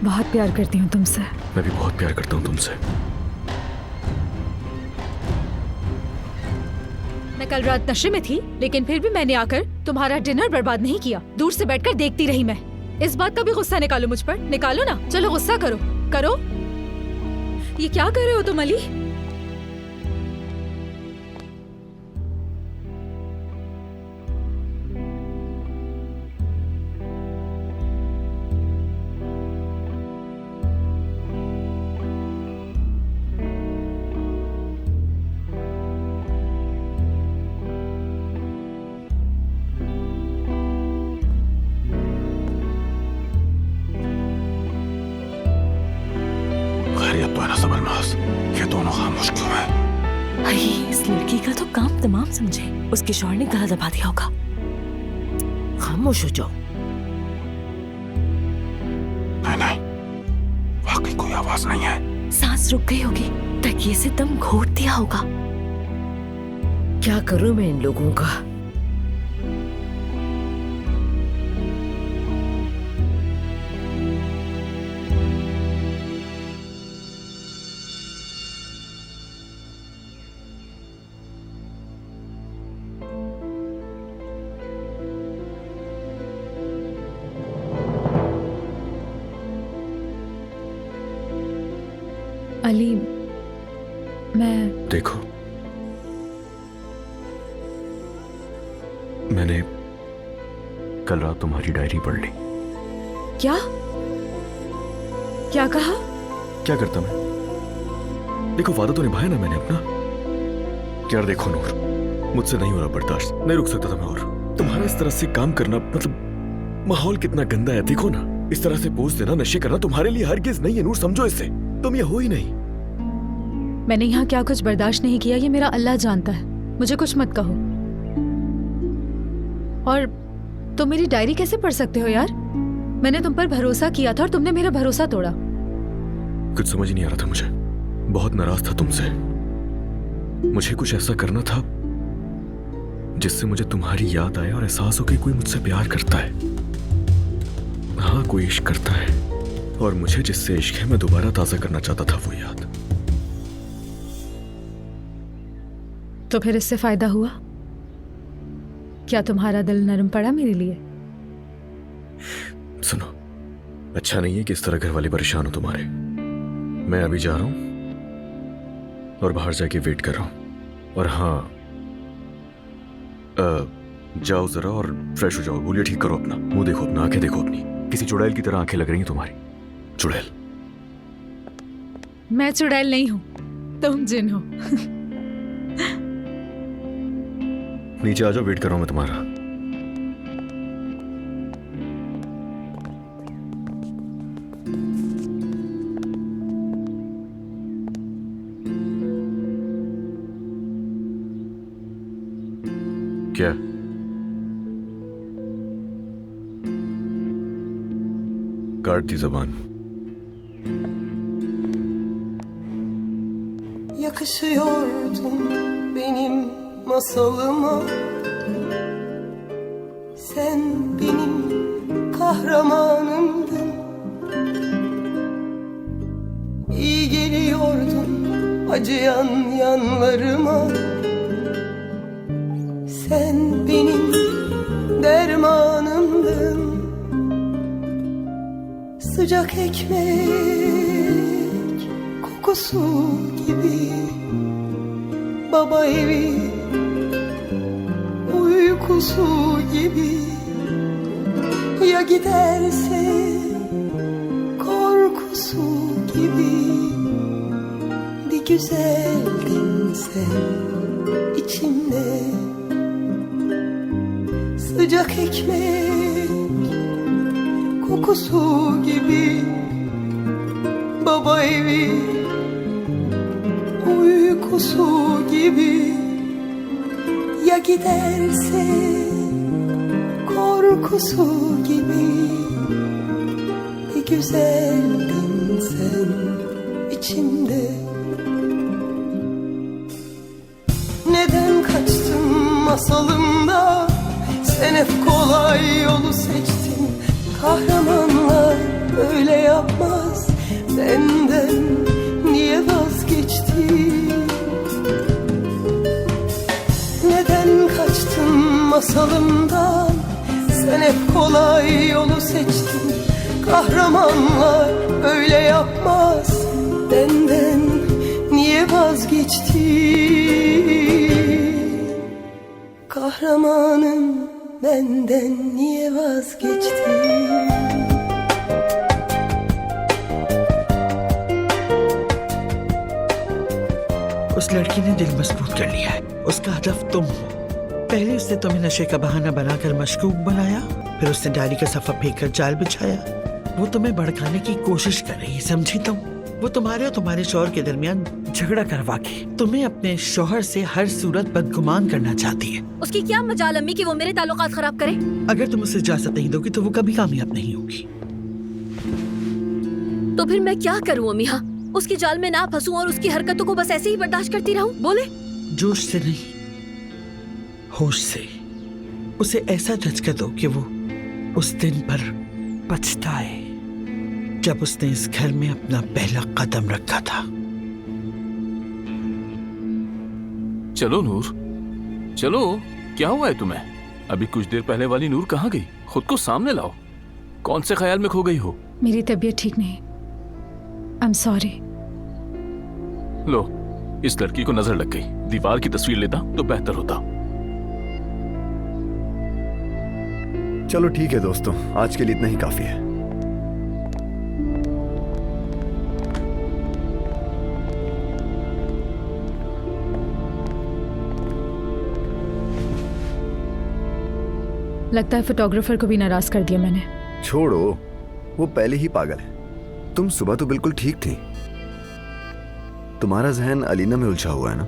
बहुत प्यार करती हूँ तुमसे। मैं भी बहुत प्यार करता हूँ तुमसे। मैं कल रात नशे में थी, लेकिन फिर भी मैंने आकर तुम्हारा डिनर बर्बाद नहीं किया। दूर से बैठकर देखती रही मैं। इस बात का भी गुस्सा निकालो मुझ पर। निकालो ना, चलो गुस्सा करो। करो। ये क्या कर रहे हो तुम अली? ये दोनों खामोश क्यों हैं? भाई, इस लड़की का तो काम तमाम समझे। उसके शौहर ने गला दबा दिया होगा। खामोश हो जाओ। नहीं, वाकई कोई आवाज नहीं है। सांस रुक गई होगी, तकिए से दम घोट दिया होगा। क्या करूं मैं इन लोगों का? अली, मैं... देखो, मैंने कल रात तुम्हारी डायरी पढ़ ली। क्या? क्या कहा? क्या करता मैं? देखो, वादा तो निभाया ना मैंने अपना। यार देखो नूर, मुझसे नहीं हो रहा बर्दाश्त, नहीं रुक सकता था मैं। और तुम्हारा इस तरह से काम करना, मतलब माहौल कितना गंदा है। देखो ना, इस तरह से पोस्ट देना, नशे करना तुम्हारे लिए हरगिज नहीं है नूर, समझो इसे। तुम ये हो ही नहीं। मैंने यहाँ क्या कुछ बर्दाश्त नहीं किया, ये मेरा अल्लाह जानता है। मुझे कुछ मत कहो। और तुम मेरी डायरी कैसे पढ़ सकते हो यार? मैंने तुम पर भरोसा किया था और तुमने मेरा भरोसा तोड़ा। कुछ समझ नहीं आ रहा था मुझे, बहुत नाराज था तुमसे। मुझे कुछ ऐसा करना था जिससे मुझे तुम्हारी याद आए और एहसास हो कि कोई मुझसे प्यार करता है। हाँ, कोई इश्क करता है, और मुझे जिससे इश्क है मैं दोबारा ताजा करना चाहता था वो याद। तो फिर इससे फायदा हुआ क्या? तुम्हारा दिल नरम पड़ा मेरे लिए? सुनो, अच्छा नहीं है कि इस तरह घर वाले परेशान हो तुम्हारे। मैं अभी जा रहा हूं और बाहर जाके वेट कर रहा हूं। और हाँ, जाओ जरा और फ्रेश हो जाओ। बोलिए ठीक करो अपना, मुंह देखो अपना, आंखें देखो अपनी। किसी चुड़ैल की तरह आंखें लग रही हैं तुम्हारी। चुड़ैल? मैं चुड़ैल नहीं हूं, तुम जिन हो। नीचे आ जाओ, वेट कर रहा हूं मैं तुम्हारा। क्या? काट दी जबान। Yakışıyordun benim masalıma, sen benim kahramanımdın. İyi geliyordun acıyan yanlarıma, sen benim dermanımdın. Sıcak ekmek kokusu gibi, baba evi uykusu gibi. Ya giderse korkusu gibi. Bir güzeldin sen içimde, sıcak ekmek kokusu gibi, baba evi uykusu gibi. Ya giderse korkusu gibi. Bir güzeldin sen içimde. Neden kaçtın masalımda? Sen hep kolay yolu seçtin. Kahramanlar öyle yapmaz. benden niye vazgeçtin? Neden kaçtın masalımdan? Sen hep kolay yolu seçtin. Kahramanlar öyle yapmaz. Benden niye vazgeçtin? Kahramanım, benden niye vazgeçtin? उस लड़की ने दिल मजबूत कर लिया है। उसका हदफ तुम हो। पहले उसने तुम्हें नशे का बहाना बनाकर मशकूक बनाया, फिर उसने डायरी का सफा फेंक कर जाल बिछाया। वो तुम्हें भड़काने की कोशिश कर रही है, समझी तुम? वो तुम्हारे और तुम्हारे शौहर के दरमियान झगड़ा करवा के तुम्हें अपने शौहर से हर सूरत बदगुमान करना चाहती है। उसकी क्या मजाल अम्मी कि वो मेरे ताल्लुकात खराब करे? अगर तुम उसे इजाजत नहीं दोगी तो वो कभी कामयाब नहीं होगी। तो फिर मैं क्या करूं अम्मी? हाँ, उसकी जाल में ना फंसूं और उसकी हरकतों को बस ऐसे ही बर्दाश्त करती रहूं? बोले। जोश से नहीं, होश से उसे ऐसा झटका दो कि वो उस दिन पर पछताए जब उसने इस घर में अपना पहला कदम रखा था। चलो नूर, चलो। क्या हुआ है तुम्हें? अभी कुछ देर पहले वाली नूर कहाँ गई? खुद को सामने लाओ। कौन से ख्याल में खो गई हो? मेरी तबीयत ठीक नहीं। I am sorry. लो, इस लड़की को नजर लग गई। दीवार की तस्वीर लेता तो बेहतर होता। चलो ठीक है दोस्तों, आज के लिए इतना ही काफी है। लगता है फोटोग्राफर को भी नाराज कर दिया मैंने। छोड़ो, वो पहले ही पागल है। तुम सुबह तो बिल्कुल ठीक थी। तुम्हारा जहन अलीना में उलझा हुआ है ना?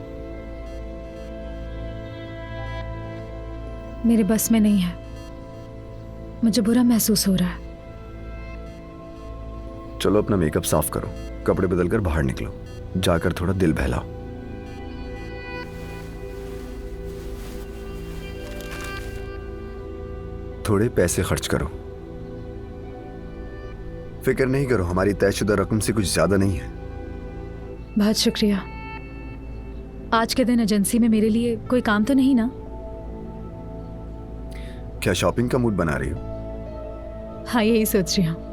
मेरे बस में नहीं है। मुझे बुरा महसूस हो रहा है। चलो अपना मेकअप साफ करो, कपड़े बदलकर बाहर निकलो, जाकर थोड़ा दिल बहलाओ। थोड़े पैसे खर्च करो। फिक्र नहीं करो, हमारी तयशुदा रकम से कुछ ज्यादा नहीं है। बहुत शुक्रिया। आज के दिन एजेंसी में मेरे लिए कोई काम तो नहीं ना? क्या शॉपिंग का मूड बना रही हो? हाँ, यही सोच रही हूँ।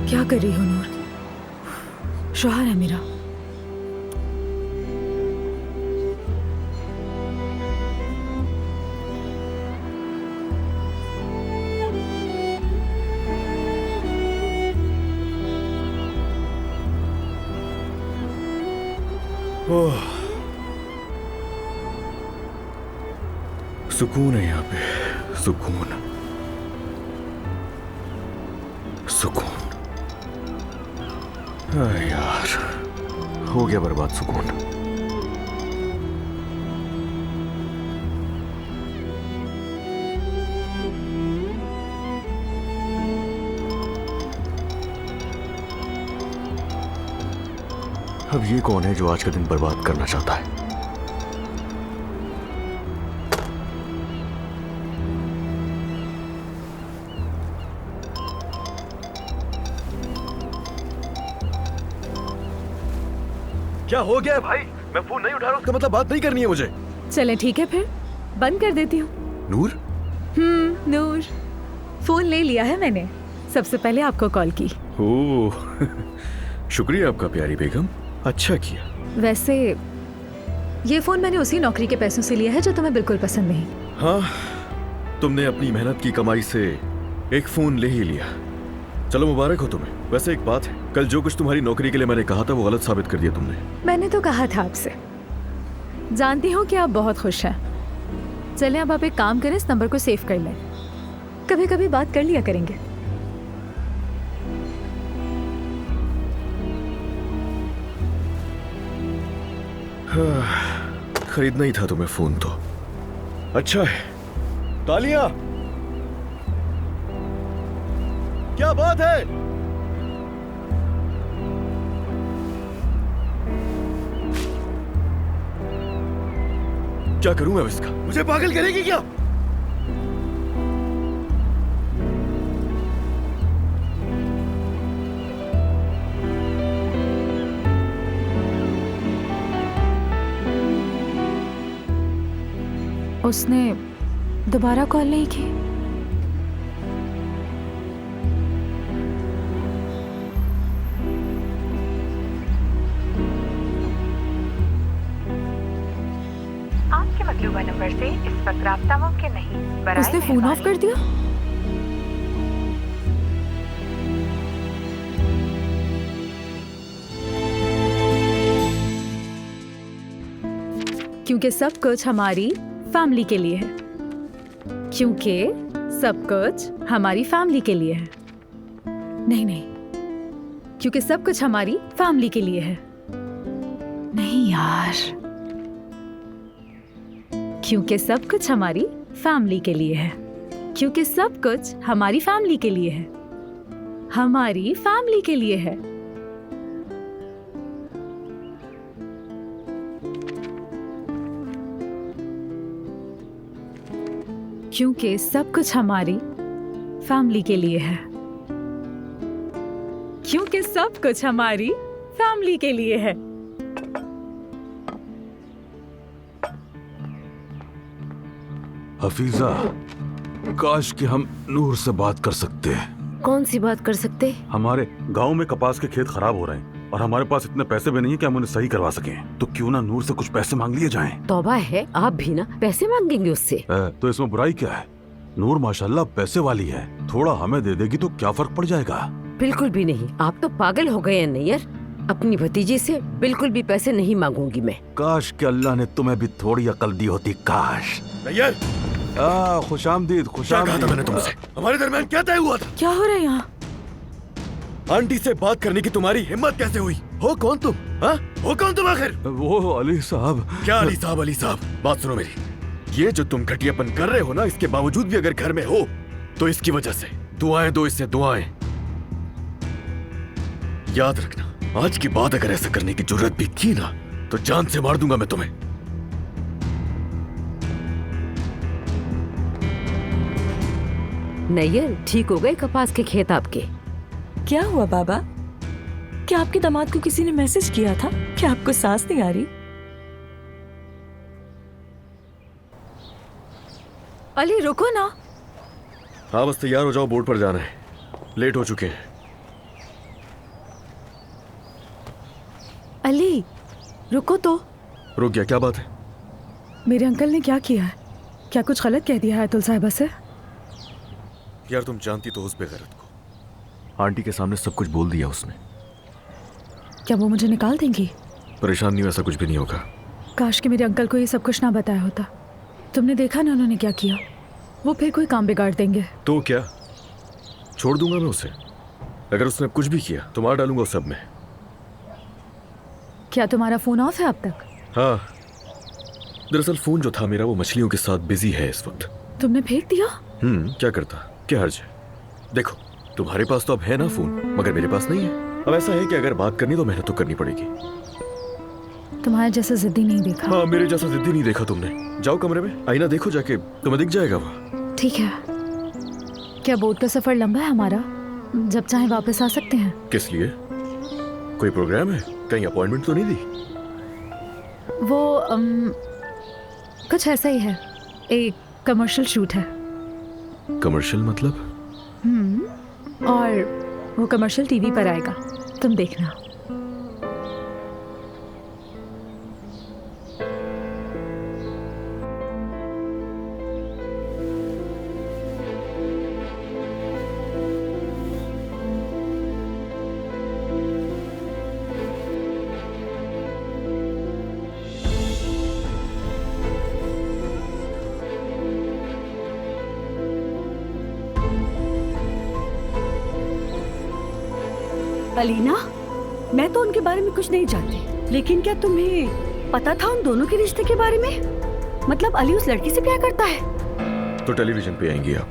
क्या कर रही हो नूर? शौहर है मेरा। ओह, सुकून है यहाँ पे, सुकून, सुकून। यार, हो गया बर्बाद सुकून। अब ये कौन है जो आज का दिन बर्बाद करना चाहता है? क्या हो गया है भाई? मैं फोन नहीं उठा रहा, उसका मतलब बात नहीं करनी है मुझे। चले ठीक है, फिर बंद कर देती हूँ। नूर? नूर। फोन ले लिया है मैंने, सबसे पहले आपको कॉल की। ओह शुक्रिया आपका प्यारी बेगम, अच्छा किया। वैसे ये फोन मैंने उसी नौकरी के पैसों से लिया है जो तुम्हें बिल्कुल पसंद नहीं। हाँ, तुमने अपनी मेहनत की कमाई से एक फोन ले ही लिया। चलो मुबारक हो तुम्हें। वैसे एक बात है, कल जो कुछ तुम्हारी नौकरी के लिए मैंने कहा था वो गलत साबित कर दिया तुमने। मैंने तो कहा था आपसे। जानती हूँ कि आप बहुत खुश हैं। चलें अब आप एक काम करें, इस नंबर को सेव कर लें, कभी कभी बात कर लिया करेंगे। खरीदना ही था तुम्हें फोन तो अच्छा है। तालियां, क्या बात है? क्या करूं मैं इसका? मुझे पागल करेगी क्या? उसने दोबारा कॉल नहीं की। आपके मतलूबा नंबर से इस वक्त राब्ता मुमकिन नहीं। बराए उसने फोन ऑफ कर दिया। क्योंकि सब कुछ हमारी फैमिली के लिए है। क्योंकि सब कुछ हमारी फैमिली के लिए है। नहीं, क्योंकि सब कुछ हमारी फैमिली के लिए है। नहीं यार, क्योंकि सब कुछ हमारी फैमिली के लिए है। क्योंकि सब कुछ हमारी फैमिली के लिए है। हमारी फैमिली के लिए है। क्योंकि सब कुछ हमारी फैमिली के लिए है। क्योंकि सब कुछ हमारी फैमिली के लिए है। हफीजा, काश कि हम नूर से बात कर सकते हैं। कौन सी बात कर सकते? हमारे गांव में कपास के खेत खराब हो रहे हैं और हमारे पास इतने पैसे भी नहीं है कि हम उन्हें सही करवा सकें। तो क्यों ना नूर से कुछ पैसे मांग लिए जाएं? तौबा है, आप भी ना पैसे मांगेंगे उससे? तो इसमें बुराई क्या है? नूर माशाल्लाह पैसे वाली है, थोड़ा हमें दे देगी तो क्या फर्क पड़ जाएगा? बिल्कुल भी नहीं। आप तो पागल हो गए हैं नैयर। अपनी भतीजी से बिल्कुल भी पैसे नहीं मांगूंगी मैं। काश कि अल्लाह ने तुम्हें भी थोड़ी अकल दी होती। काश। नैयर, खुशामदीद। क्या कहा था मैंने तुमसे? हमारे दरमियान क्या तय हुआ था? क्या हो रहा है यहाँ? आंटी से बात करने की तुम्हारी हिम्मत कैसे हुई? हो कौन तुम? हाँ? हो कौन तुम आखिर? वो अली साहब। क्या अली साहब? अली साहब, बात सुनो मेरी। ये जो तुम घटियापन कर रहे हो ना, इसके बावजूद भी अगर घर में हो तो इसकी वजह से दुआएं दो, इससे दुआएं। याद रखना, आज की बात अगर ऐसा करने की जरूरत भी की ना तो जान से मार दूंगा मैं तुम्हें। नैयर, ठीक हो गए कपास के खेत आपके? क्या हुआ बाबा? क्या आपके दामाद को किसी ने मैसेज किया था? क्या आपको सांस नहीं आ रही? अली रुको ना। हाँ बस तैयार हो जाओ, बोर्ड पर जाना है, लेट हो चुके हैं। अली रुको तो। रुक गया? क्या बात है? मेरे अंकल ने क्या किया है? क्या कुछ गलत कह दिया है अतुल साहिबा से? यार तुम जानती तो उस बेगैरत को। आंटी के सामने सब कुछ बोल दिया उसने। क्या वो मुझे निकाल देंगी? परेशान नहीं हो, ऐसा कुछ भी नहीं होगा। काश कि मेरे अंकल को ये सब कुछ ना बताया होता। तुमने देखा ना उन्होंने क्या किया। वो फिर कोई काम बिगाड़ देंगे। तो क्या, छोड़ दूंगा मैं उसे? अगर उसने कुछ भी किया तो मार डालूंगा उस सब में। क्या तुम्हारा फोन ऑफ है अब तक? हाँ, दरअसल फोन जो था मेरा वो मछलियों के साथ बिजी है इस वक्त। तुमने फेंक दिया? क्या करता, क्या हर्ज है? देखो तुम्हारे पास तो अब है ना फोन, मगर मेरे पास नहीं है। अब ऐसा है कि अगर बात करनी तो मेहनत तो करनी पड़ेगी। तुम्हारे जैसा जिद्दी नहीं देखा। हाँ, मेरे जैसा जिद्दी नहीं देखा तुमने। जाओ कमरे में, आईना देखो जाके, तुम्हें दिख जाएगा वहाँ। ठीक है। क्या बोट का सफर लंबा है हमारा? जब चाहे वापस आ सकते हैं। किस लिए? कोई प्रोग्राम है? कहीं अपॉइंटमेंट तो नहीं दी? वो कुछ ऐसा ही है, एक कमर्शियल शूट है। कमर्शियल मतलब? और वो कमर्शियल टीवी पर आएगा, तुम देखना। अलीना, मैं तो उनके बारे में कुछ नहीं जानती, लेकिन क्या तुम्हें पता था उन दोनों के रिश्ते के बारे में? मतलब अली उस लड़की से प्यार करता है? तो टेलीविजन पे आएंगी आप।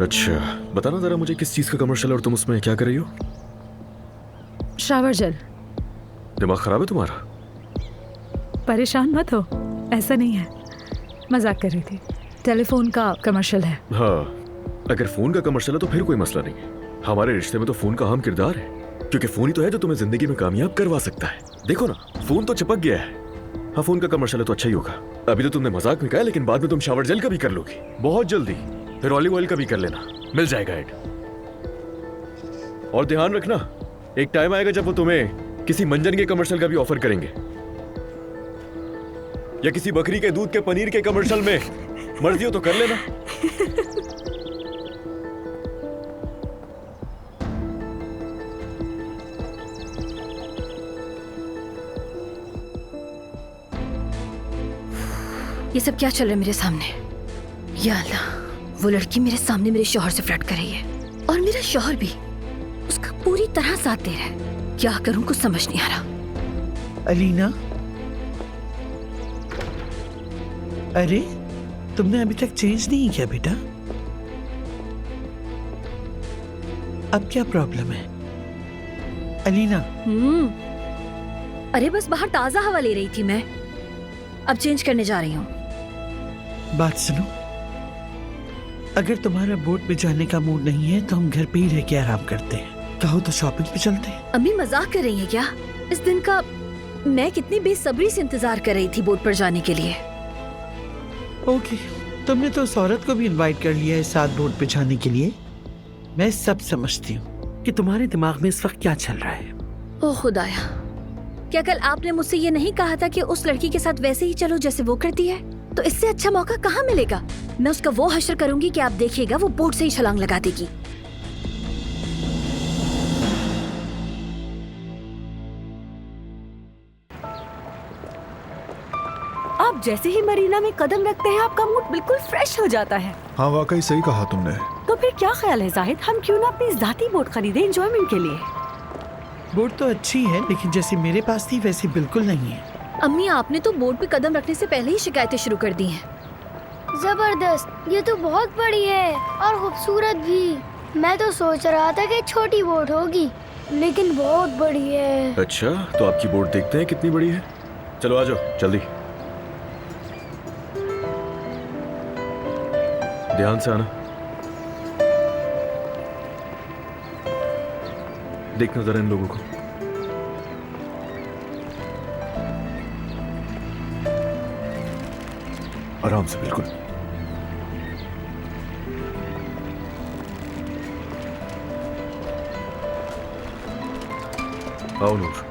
अच्छा, बताना जरा मुझे किस चीज का कमर्शियल और तुम उसमें क्या कर रही हो? Shower gel. दिमाग खराब है तुम्हारा? परेशान मत हो, ऐसा नहीं है, मजाक कर रही थी। टेलीफोन का कमर्शियल है। हाँ, अगर फोन का कमर्शियल है तो फिर कोई मसला नहीं है। हमारे रिश्ते में तो फोन का अहम किरदार है, क्योंकि फोन ही तो है जो तुम्हें जिंदगी में कामयाब करवा सकता है। देखो ना, फोन तो चिपक गया है। हाँ, फोन का कमर्शियल है तो अच्छा ही होगा। अभी तो तुमने मजाक में कहा, लेकिन बाद में तुम शावर जेल का भी कर लोगी बहुत जल्दी, फिर ऑलिव ऑयल का भी कर लेना, मिल जाएगा ऐड। और ध्यान रखना, एक टाइम आएगा जब वो तुम्हें किसी मंजन के कमर्शियल का भी ऑफर करेंगे, या किसी बकरी के दूध के पनीर के कमर्शियल में। मर्जी हो तो कर लेना। ये सब क्या चल रहा है मेरे सामने? या अल्लाह, वो लड़की मेरे सामने मेरे शौहर से फ्लर्ट कर रही है, और मेरा शौहर भी उसका पूरी तरह साथ दे रहा है। क्या करूं, कुछ समझ नहीं आ रहा। अलीना, अरे तुमने अभी तक चेंज नहीं किया बेटा? अब क्या प्रॉब्लम है अलीना? अरे बस बाहर ताजा हवा ले रही थी मैं, अब चेंज करने जा रही हूँ। बात सुनो, अगर तुम्हारा बोट पे जाने का मूड नहीं है तो हम घर पे ही रह के आराम करते हैं। कहो तो शॉपिंग पे चलते हैं। अम्मी मजाक कर रही है क्या? इस दिन का मैं कितनी बेसब्री से इंतजार कर रही थी बोट पर जाने के लिए। ओके, तुमने तो उस औरत को भी इनवाइट कर लिया है साथ बोट पे जाने के लिए। मैं सब समझती हूँ कि तुम्हारे दिमाग में इस वक्त क्या चल रहा है। ओह खुदाया, क्या कल आपने मुझसे ये नहीं कहा था कि उस लड़की के साथ वैसे ही चलो जैसे वो करती है? तो इससे अच्छा मौका कहाँ मिलेगा। मैं उसका वो हश्र करूंगी कि आप देखिएगा वो बोट से ही छलांग लगा देगी। आप जैसे ही मरीना में कदम रखते हैं आपका मूड बिल्कुल फ्रेश हो जाता है। हाँ, वाकई सही कहा तुमने। तो फिर क्या ख्याल है जाहिद, हम क्यों ना अपनी जाती बोट खरीदें एंजॉयमेंट के लिए? बोट तो अच्छी है, लेकिन जैसी मेरे पास थी वैसी बिल्कुल नहीं है। अम्मी, आपने तो बोट पे कदम रखने से पहले ही शिकायतें शुरू कर दी हैं। जबरदस्त, ये तो बहुत बड़ी है और खूबसूरत भी। मैं तो सोच रहा था कि छोटी बोट होगी, लेकिन बहुत बड़ी है। अच्छा, तो आपकी बोट देखते हैं कितनी बड़ी है। चलो आ जाओ जल्दी, ध्यान से आना। देखना जरा इन लोगों को। आराम से, बिल्कुल। आओ नूर।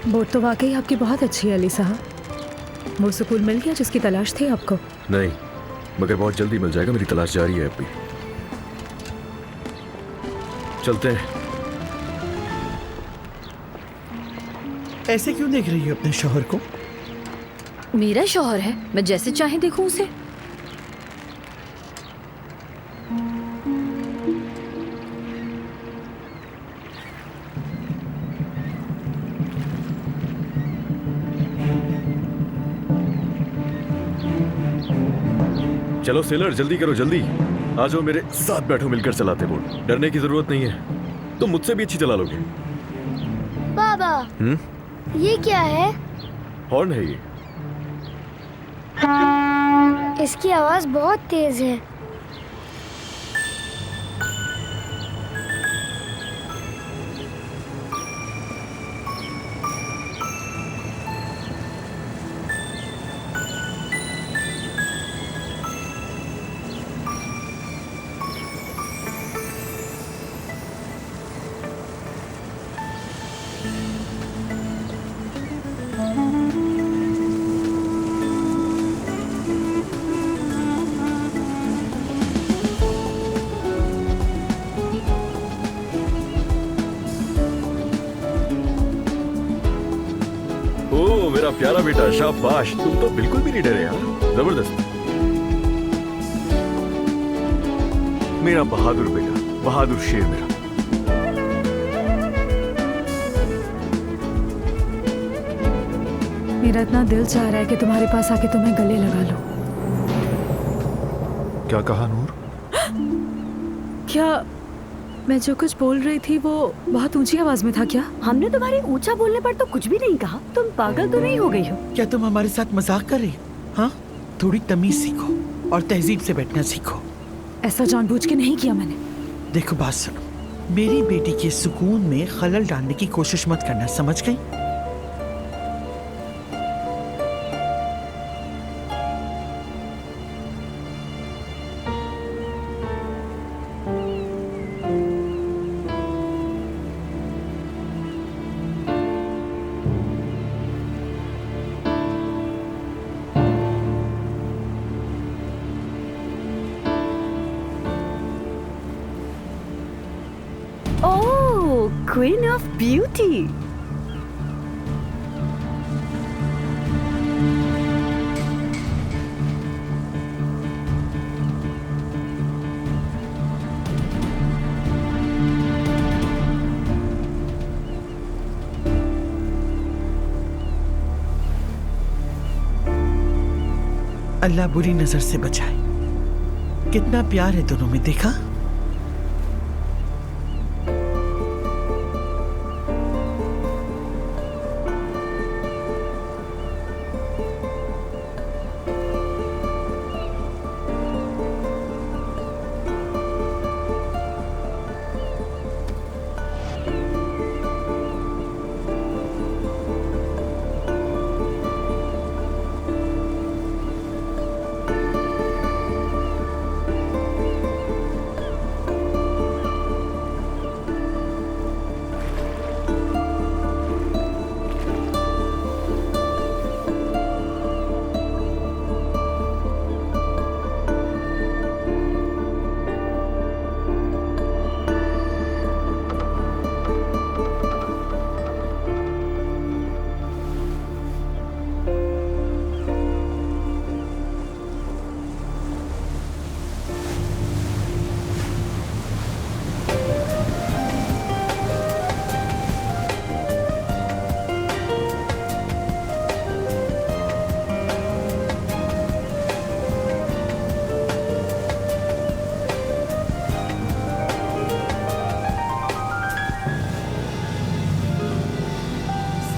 बोट तो वाकई आपकी बहुत अच्छी है अली साहब। वो सुकून मिल गया जिसकी तलाश थी आपको? नहीं, मगर बहुत जल्दी मिल जाएगा। मेरी तलाश जारी है अभी। चलते हैं। ऐसे क्यों देख रही हो अपने शौहर को? मेरा शौहर है, मैं जैसे चाहे देखूं उसे। चलो सेलर, जल्दी करो, जल्दी आ जाओ, मेरे साथ बैठो, मिलकर चलाते बोट। डरने की जरूरत नहीं है, तुम मुझसे भी अच्छी चला लोगे। बाबा, ये क्या है? हॉर्न है ये। इसकी आवाज बहुत तेज है। मेरा प्यारा बेटा, शाबाश। तुम तो बिल्कुल भी नहीं डरे यार, जबरदस्त। मेरा बहादुर बेटा, बहादुर शेर मेरा। मेरा इतना दिल चाह रहा है कि तुम्हारे पास आके तुम्हें गले लगा लो। क्या कहा नूर? क्या मैं जो कुछ बोल रही थी वो बहुत ऊंची आवाज में था क्या? हमने तुम्हारे ऊंचा बोलने पर तो कुछ भी नहीं कहा। तुम पागल तो नहीं हो गई हो? क्या तुम हमारे साथ मजाक कर रही हो? हाँ, थोड़ी तमीज सीखो और तहजीब से बैठना सीखो। ऐसा जानबूझ के नहीं किया मैंने। देखो बात सुनो, मेरी बेटी के सुकून में खलल डालने की कोशिश मत करना, समझ गई? ओह, क्वीन ऑफ ब्यूटी। अल्लाह बुरी नजर से बचाए। कितना प्यार है दोनों में, देखा?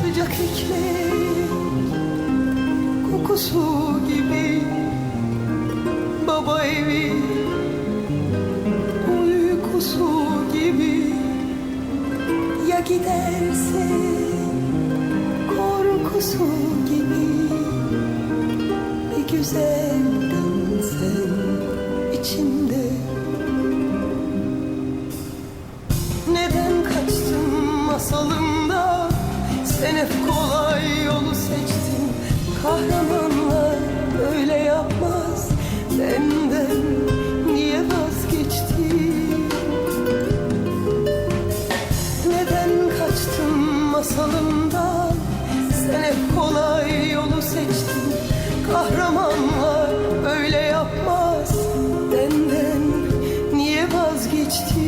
Sıcak iklim kokusu gibi baba evi uykusu gibi ya giderse korkusu gibi bir güzel sen içimde neden kaçtın masalımda sen hep kolay yolu seçtin kahramanlar öyle yapmaz benden niye vazgeçtin neden kaçtın masalımdan sen hep kolay yolu seçtin kahramanlar öyle yapmaz benden niye vazgeçtin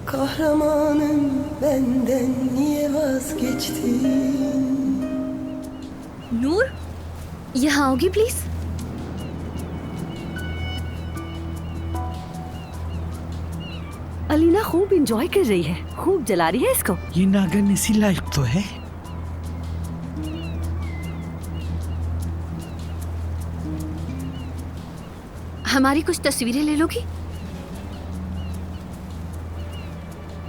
kahramanım benden niye vazgeçtin नूर, यहाँ आओगी please? Alina खूब enjoy कर रही है, खूब जला रही है इसको। ये नागन इसी लायक तो है। हमारी कुछ तस्वीरें ले लोगी?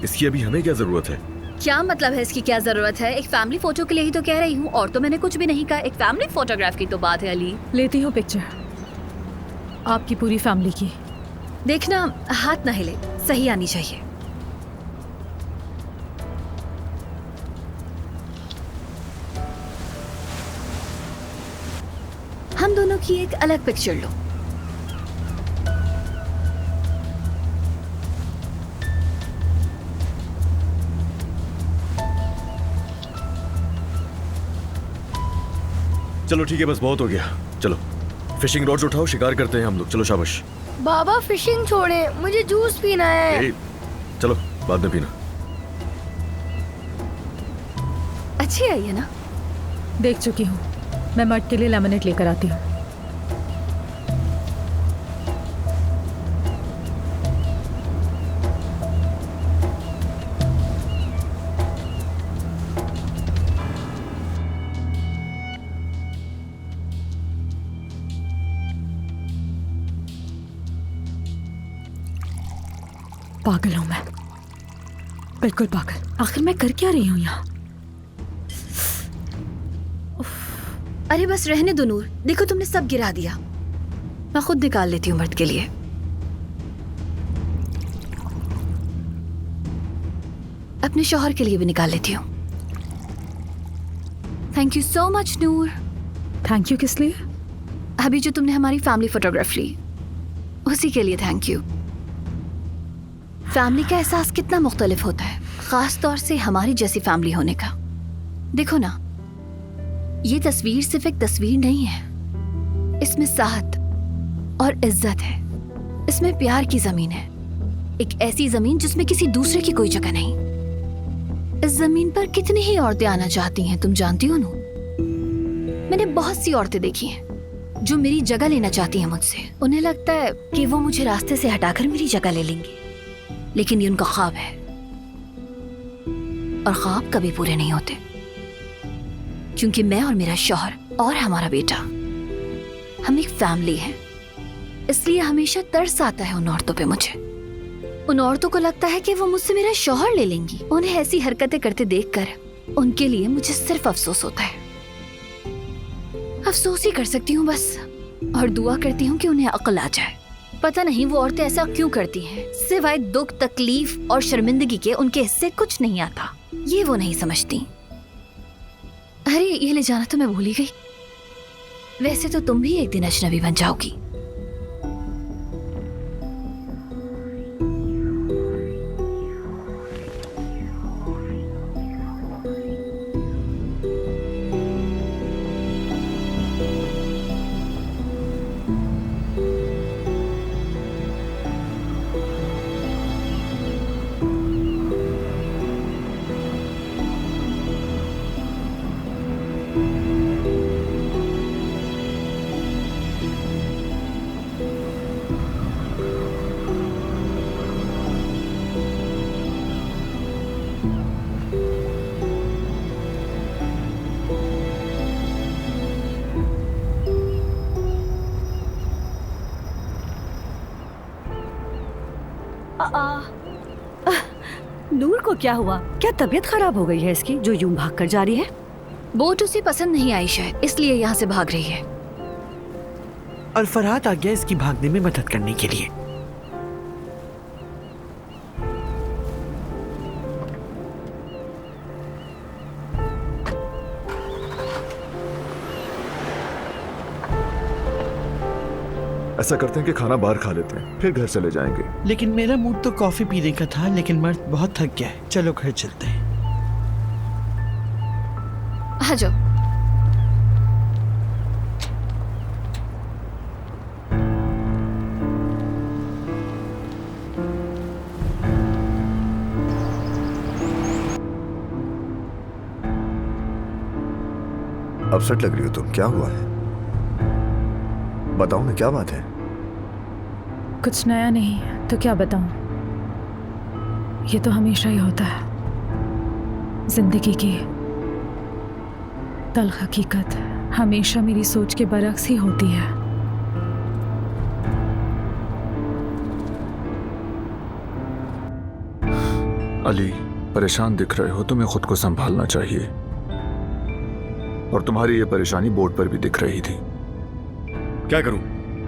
इसकी अभी हमें क्या जरूरत है? क्या मतलब है इसकी क्या जरूरत है? एक फैमिली फोटो के लिए ही तो कह रही हूँ, और तो मैंने कुछ भी नहीं कहा। एक फैमिली फोटोग्राफ की तो बात है अली। लेती हूँ पिक्चर आपकी पूरी फैमिली की। देखना हाथ ना हिले, सही आनी चाहिए। हम दोनों की एक अलग पिक्चर लो। चलो ठीक है, बस बहुत हो गया। चलो फिशिंग रॉड्स उठाओ, शिकार करते हैं हम लोग। चलो शाबाश। बाबा फिशिंग छोड़े, मुझे जूस पीना है। चलो बाद में पीना। अच्छी आई है ना? देख चुकी हूँ, मैं मर्द के लिए लेमनेट लेकर आती हूँ। पागल हूं मैं, बिल्कुल पागल। आखिर मैं कर क्या रही हूँ यहाँ? अरे बस रहने दो नूर, देखो तुमने सब गिरा दिया। मैं खुद निकाल लेती हूँ मर्द के लिए। अपने शौहर के लिए भी निकाल लेती हूँ। Thank you so much Noor. Thank you किस लिए? अभी जो तुमने हमारी फैमिली फोटोग्राफ ली, उसी के लिए थैंक यू। फैमिली का एहसास कितना मुख्तलिफ होता है, खास तौर से हमारी जैसी फैमिली होने का। देखो ना, ये तस्वीर सिर्फ एक तस्वीर नहीं है, इसमें साहत और इज्जत है, इसमें प्यार की जमीन है, एक ऐसी जमीन जिसमें किसी दूसरे की कोई जगह नहीं। इस जमीन पर कितनी ही औरतें आना चाहती हैं, तुम जानती हो नू? मैंने बहुत सी औरतें देखी हैं जो मेरी जगह लेना चाहती हैं मुझसे। उन्हें लगता है कि वो मुझे रास्ते से हटाकर मेरी जगह ले लेंगी, लेकिन ये उनका ख्वाब है और ख्वाब कभी पूरे नहीं होते, क्योंकि मैं और मेरा शौहर और हमारा बेटा, हम एक फैमिली है। इसलिए हमेशा तरस आता है उन औरतों पे मुझे। उन औरतों को लगता है कि वो मुझसे मेरा शौहर ले लेंगी। उन्हें ऐसी हरकतें करते देखकर उनके लिए मुझे सिर्फ अफसोस होता है। अफसोस ही कर सकती हूँ बस, और दुआ करती हूँ कि उन्हें अक्ल आ जाए। पता नहीं वो औरतें ऐसा क्यों करती हैं, सिवाय दुख, तकलीफ और शर्मिंदगी के उनके हिस्से कुछ नहीं आता। ये वो नहीं समझती। अरे ये ले जाना तो मैं भूल ही गई। वैसे तो तुम भी एक दिन अजनबी बन जाओगी। नूर को क्या हुआ? क्या तबीयत खराब हो गई है इसकी जो यूं भाग कर जा रही है? बोट उसे पसंद नहीं आई शायद, इसलिए यहाँ से भाग रही है। और फरहाद आ गया इसकी भागने में मदद करने के लिए। ऐसा करते हैं कि खाना बाहर खा लेते हैं, फिर घर चले जाएंगे। लेकिन मेरा मूड तो कॉफी पीने का था, लेकिन मर्द बहुत थक गया है। चलो घर चलते हैं। आ जाओ। अपसेट लग रही हो तुम, क्या हुआ है? बताओ ना, क्या बात है? कुछ नया नहीं, तो क्या बताऊं? ये तो हमेशा ही होता है, जिंदगी की तल्ख हकीकत हमेशा मेरी सोच के बरक्स ही होती है। अली, परेशान दिख रहे हो, तुम्हें खुद को संभालना चाहिए। और तुम्हारी ये परेशानी बोर्ड पर भी दिख रही थी। क्या करूं?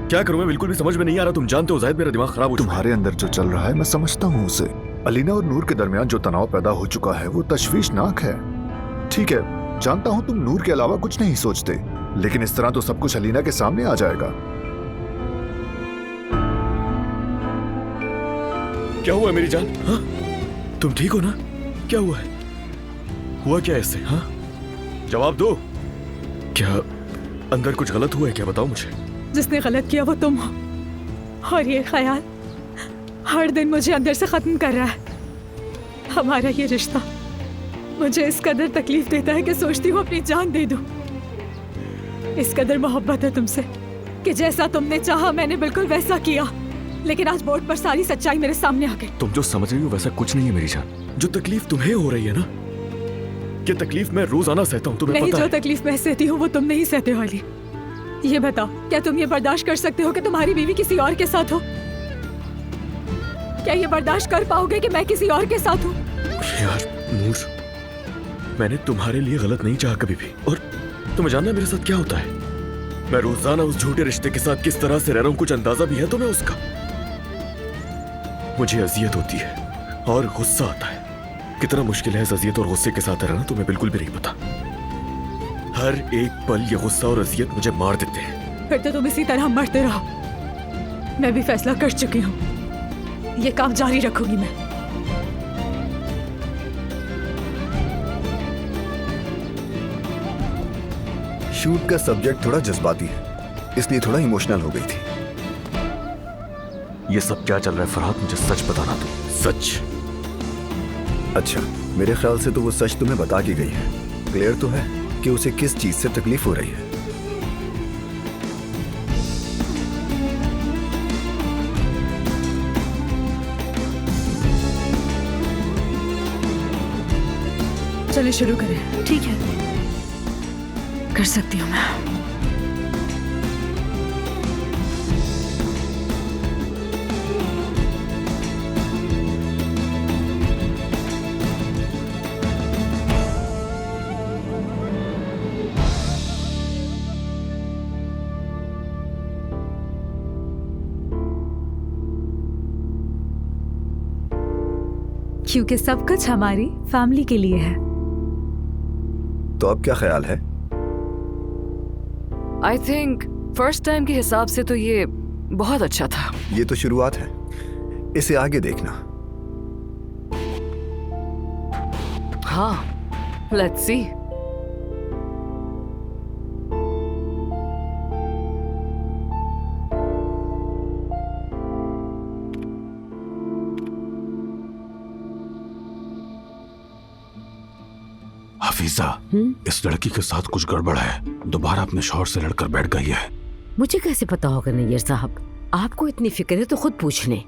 क्या करूं? मैं बिल्कुल भी समझ में नहीं आ रहा। तुम जानते हो जाहिद, मेरा दिमाग खराब हो चुका है। तुम्हारे अंदर जो चल रहा है मैं समझता हूँ उसे। अलीना और नूर के दरमियान जो तनाव पैदा हो चुका है वो तशवीशनाक है। ठीक है, जानता हूँ तुम नूर के अलावा कुछ नहीं सोचते, लेकिन इस तरह तो सब कुछ अलीना के सामने आ जाएगा। क्या हुआ मेरी जान? हाँ? तुम ठीक हो ना? क्या हुआ है? हुआ क्या ऐसे? हाँ, जवाब दो। क्या अंदर कुछ गलत हुआ है क्या? बताओ मुझे। जिसने गलत किया वो तुम हो, और ये ख्याल हर दिन मुझे अंदर से खत्म कर रहा है। हमारा ये रिश्ता मुझे इस कदर तकलीफ देता है कि सोचती हूँ अपनी जान दे दूं। इस कदर मोहब्बत है तुमसे कि जैसा तुमने चाहा मैंने बिल्कुल वैसा किया, लेकिन आज बोर्ड पर सारी सच्चाई मेरे सामने आ गई। तुम जो समझ रही हो वैसा कुछ नहीं है मेरी जान। जो तकलीफ तुम्हें हो रही है ना, ये तकलीफ मैं रोजाना सहता हूँ, तुम्हें नहीं, पता जो है? तकलीफ मैं सहती हूँ वो तुम नहीं सहते हो अली। ये बताओ, क्या तुम ये बर्दाश्त कर सकते हो कि तुम्हारी बीवी किसी और के साथ हो? क्या ये बर्दाश्त कर पाओगे कि मैं किसी और के साथ हूँ? यार नूर, मैंने तुम्हारे लिए गलत नहीं चाहा कभी भी, और तुम्हें जानना है मेरे साथ क्या होता है? मैं रोजाना उस झूठे रिश्ते के साथ किस तरह से रह रहा हूँ, कुछ अंदाजा भी है तुम्हें उसका? मुझे अजियत होती है और गुस्सा आता है। कितना मुश्किल है इस अजियत और गुस्से के साथ रहना, तुम्हें बिल्कुल भी नहीं पता। हर एक पल ये गुस्सा और अजियत मुझे मार देते हैं। फिर तो तुम इसी तरह मरते रहो। मैं भी फैसला कर चुकी हूँ, ये काम जारी रखूंगी मैं। शूट का सब्जेक्ट थोड़ा जज्बाती है, इसलिए थोड़ा इमोशनल हो गई थी। ये सब क्या चल रहा है फरहाद? मुझे सच बताना तुम। सच? अच्छा, मेरे ख्याल से तो वो सच तुम्हें बता के गई है। क्लियर तो है कि उसे किस चीज से तकलीफ हो रही है। चलिए शुरू करें। ठीक है, कर सकती हूँ मैं। क्योंकि सब कुछ हमारी फैमिली के लिए है। तो अब क्या ख्याल है? आई थिंक फर्स्ट टाइम के हिसाब से तो ये बहुत अच्छा था। ये तो शुरुआत है, इसे आगे देखना। हाँ, लेट्स सी। हफीजा, इस लड़की के साथ कुछ गड़बड़ है। दोबारा अपने शौहर से लड़कर बैठ गई है। मुझे कैसे पता होगा नैयर साहब? आपको इतनी फिक्र है तो खुद पूछ लें।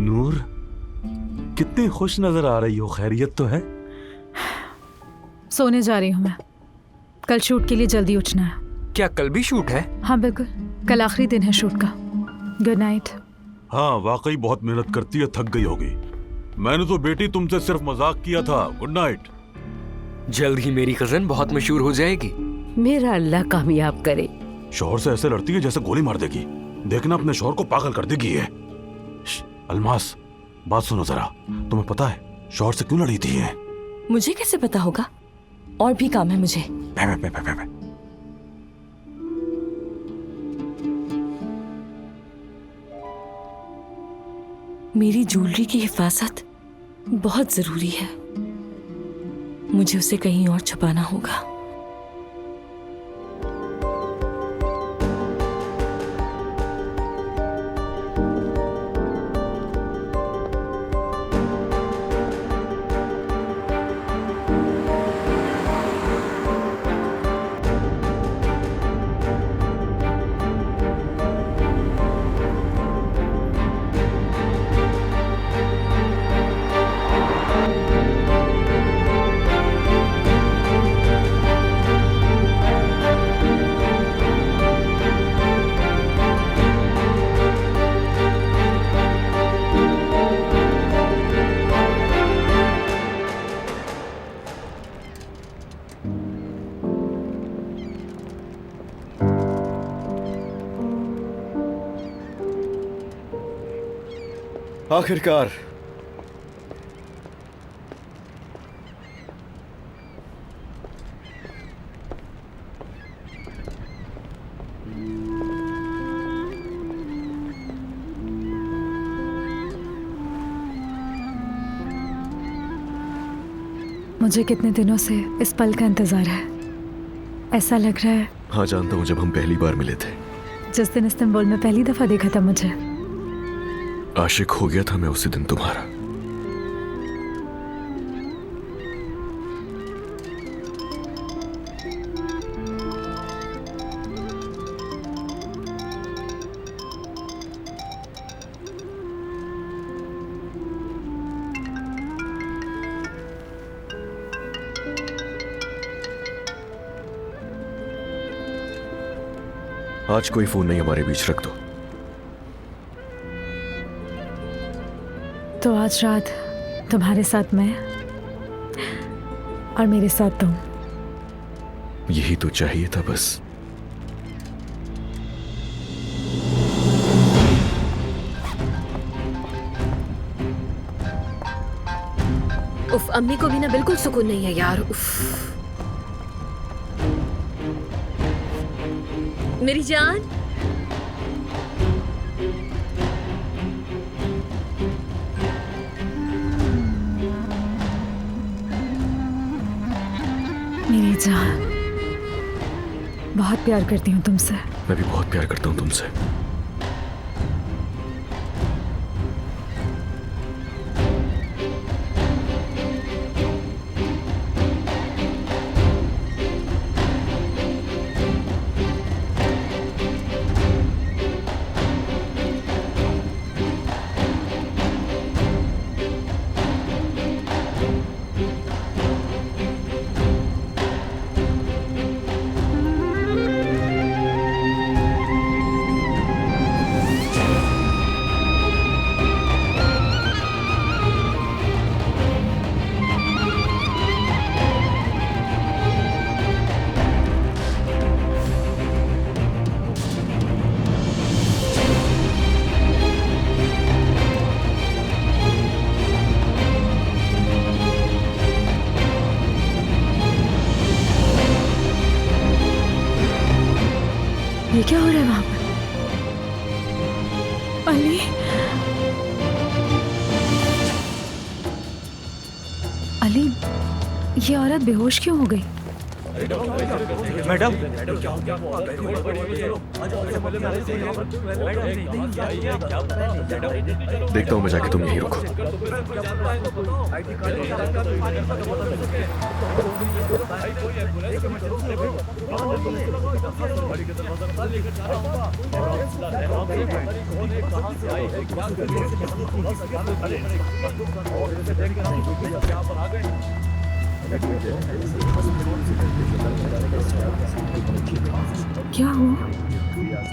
नूर, कितनी खुश नजर आ रही हो, खैरियत तो है? सोने जा रही हूँ मैं, कल शूट के लिए जल्दी उठना है। क्या कल भी शूट है? हाँ बिल्कुल, कल आखिरी दिन है शूट का। Good night. हाँ, वाकई बहुत मेहनत करती है, थक गई होगी। मैंने तो बेटी तुमसे सिर्फ मजाक किया था। Good night. जल्द ही मेरी कजन बहुत मशहूर हो जाएगी। मेरा अल्लाह कामयाब करे। शौहर से ऐसे लड़ती है जैसे गोली मार देगी। देखना अपने शौहर को पागल कर देगी ये। अलमास, बात सुनो जरा। तुम्हें पता है शौहर से क्यों लड़ी थी ये? मुझे कैसे पता होगा? और भी काम है मुझे। मेरी ज्वेलरी की हिफाजत बहुत जरूरी है। मुझे उसे कहीं और छुपाना होगा। आखिरकार मुझे कितने दिनों से इस पल का इंतजार है। ऐसा लग रहा है हाँ जानता हूँ, जब हम पहली बार मिले थे, जिस दिन इस्तांबुल में पहली दफा देखा था मुझे, आशिक हो गया था मैं उसी दिन तुम्हारा। आज कोई फोन नहीं, हमारे बीच रख दो। तो आज रात तुम्हारे साथ मैं और मेरे साथ तुम। यही तो चाहिए था बस। उफ, अम्मी को भी ना बिल्कुल सुकून नहीं है यार। उफ। मेरी जान, मेरी जान, बहुत प्यार करती हूँ तुमसे। मैं भी बहुत प्यार करता हूँ तुमसे। ये क्या हो रहा है वहां पर? अली, अली, ये औरत बेहोश क्यों हो गई? मैडम, देखता हूँ मैं जाके, तुम यहीं रुको। क्या हुआ?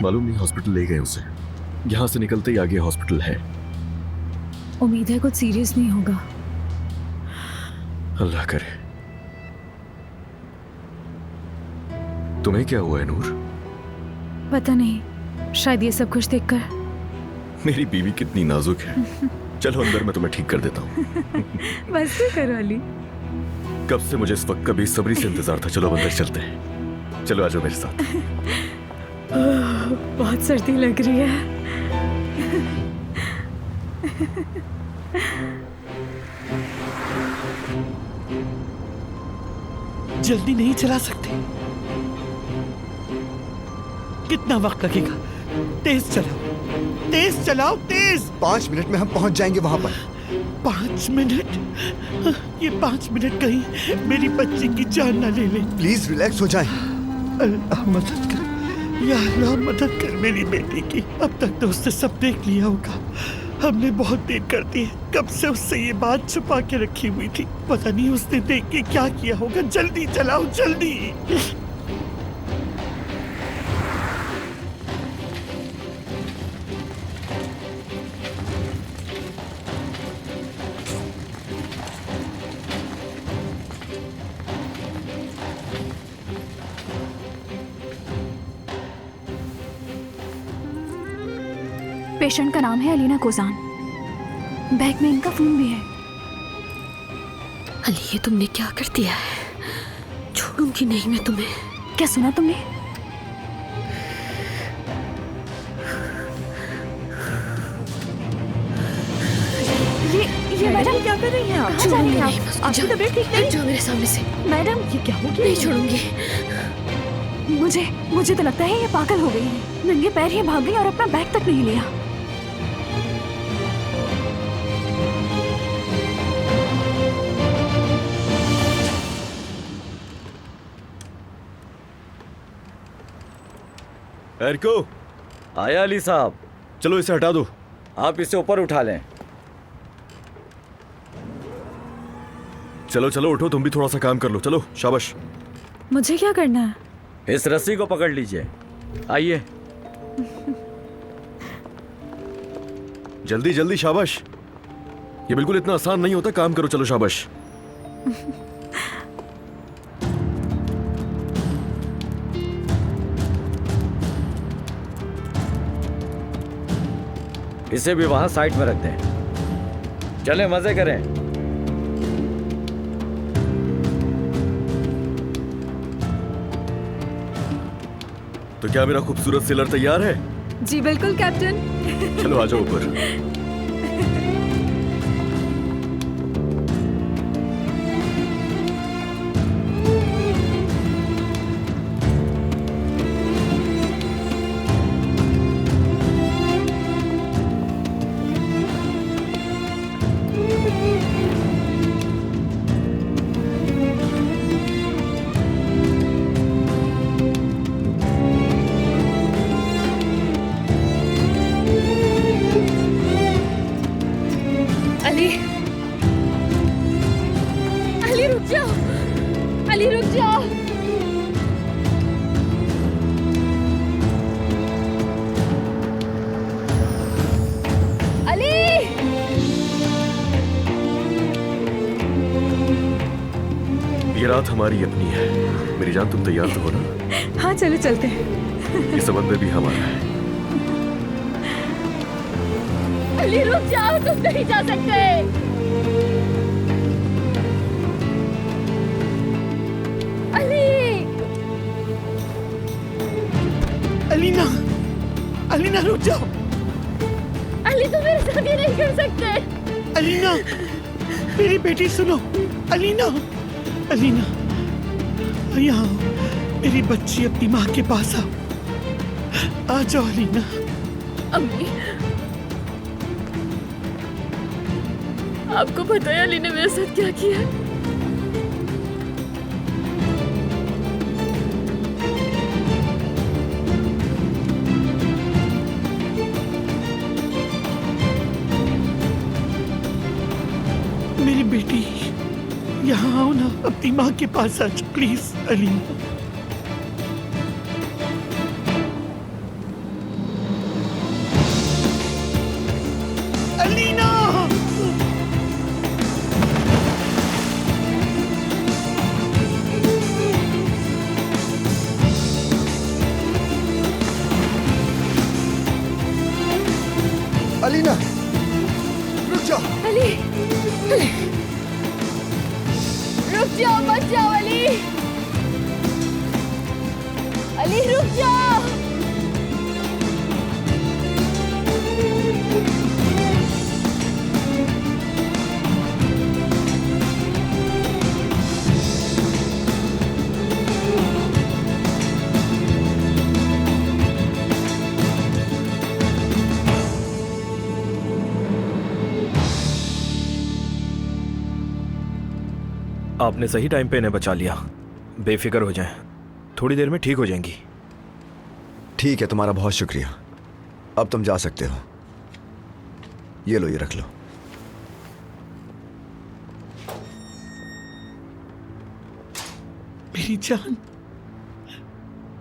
मालूम नहीं, हॉस्पिटल ले गए उसे। यहाँ से निकलते ही आगे हॉस्पिटल है। उम्मीद है कुछ सीरियस नहीं होगा। अल्लाह करे। तुम्हें क्या हुआ है नूर? पता नहीं, शायद ये सब कुछ देखकर। मेरी बीवी कितनी नाजुक है। चलो अंदर, मैं तुम्हें ठीक कर देता हूँ। बस भी करो अली। कब से मुझे इस वक्त का बेसब्री से इंतजार था। चलो अंदर चलते हैं। चलो आ जाओ मेरे साथ। बहुत सर्दी लग रही है। जल्दी नहीं चला सकते? कितना वक्त लगेगा? तेज चलाओ, तेज चलाओ, तेज। 5 मिनट में हम पहुंच जाएंगे वहां पर। 5 मिनट? ये 5 मिनट कहीं मेरी बच्ची की जान ना ले ले। प्लीज रिलैक्स हो जाएं। अल्लाह मदद कर, या अल्लाह मदद कर मेरी बेटी की। अब तक तो उसने सब देख लिया होगा। हमने बहुत देर कर दी है। कब से उससे ये बात छुपा के रखी हुई थी। पता नहीं उसने देख के क्या किया होगा। जल्दी चलाओ, जल्दी। पेशेंट का नाम है अलीना कोजान। बैग में इनका फोन भी है। अली, ये तुमने क्या कर दिया है? छोड़ूंगी नहीं मैं तुम्हें। क्या सुना तुमने? ये मैडम क्या क्या कर रही हैं आप? कहाँ जा रही हैं आप? आपकी तबीयत ठीक नहीं? जाओ मेरे सामने से। मैडम ये क्या हो गया? नहीं छोड़ूंगी। मुझे तो लगता है ये पागल हो गई है। नंगे पैर ही भाग गई और अपना बैग तक नहीं लिया। एरको आया अली साहब। चलो इसे हटा दो। आप इसे ऊपर उठा लें। चलो चलो उठो, तुम भी थोड़ा सा काम कर लो। चलो शाबाश। मुझे क्या करना है? इस रस्सी को पकड़ लीजिए। आइए जल्दी जल्दी, शाबाश। ये बिल्कुल इतना आसान नहीं होता, काम करो। चलो शाबाश। इसे भी वहां साइड में रख दें। चले मजे करें। तो क्या मेरा खूबसूरत सेलर तैयार है? जी बिल्कुल कैप्टन। चलो आ जाओ ऊपर। अली रुक जाओ। अली रुक जाओ। अली ये रात हमारी अपनी है। मेरी जान तुम तैयार तो हो ना? हाँ चलो चलते हैं। ये सबंध भी हमारा है। अली रुक जाओ, तुम नहीं जा सकते। अलीना, अलीना रुक जाओ। अली तुम मेरे साथ ये नहीं कर सकते। अलीना, मेरी बेटी सुनो। अलीना, अलीना यहाँ आओ। मेरी बच्ची अपनी माँ के पास आओ। आ जाओ अलीना। अम्मी, आपको पता है अली ने मेरे साथ क्या किया? मेरी बेटी यहाँ आओ ना, अपनी माँ के पास आ जाओ प्लीज। अलीना, अलीना। अलीना रुक जाओ। अली रुक जाओ, मत जाओ। अली, अली रुक जाओ। आपने सही टाइम पे इन्हें बचा लिया। बेफिक्र हो जाएं, थोड़ी देर में ठीक हो जाएंगी। ठीक है, तुम्हारा बहुत शुक्रिया। अब तुम जा सकते हो। ये लो, ये रख लो। मेरी जान,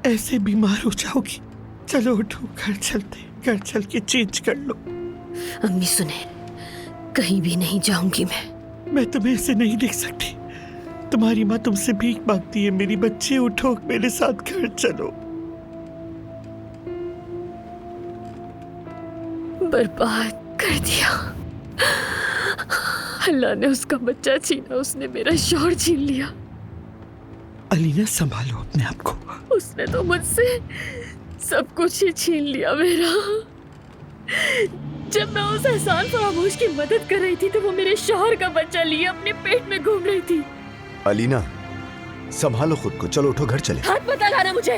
ऐसे बीमार हो जाओगी। चलो उठो, घर चलते। घर चल के चेंज कर लो। अम्मी सुने, कहीं भी नहीं जाऊंगी मैं तुम्हें ऐसे नहीं देख सकती। तुम्हारी माँ तुमसे भीख मांगती है। मेरी बच्ची, उठो, मेरे साथ घर चलो। बर्बाद कर दिया अल्लाह ने। उसका बच्चा छीना, उसने मेरा शौहर छीन लिया। अलीना, संभालो अपने आप को। उसने तो मुझसे सब कुछ ही छीन लिया मेरा। जब मैं उस एहसान फरामोश की मदद कर रही थी तो वो मेरे शौहर का बच्चा लिए अपने पेट में घूम रही थी। अलीना, संभालो खुद को, चलो उठो घर चले। हाथ मत लाना मुझे।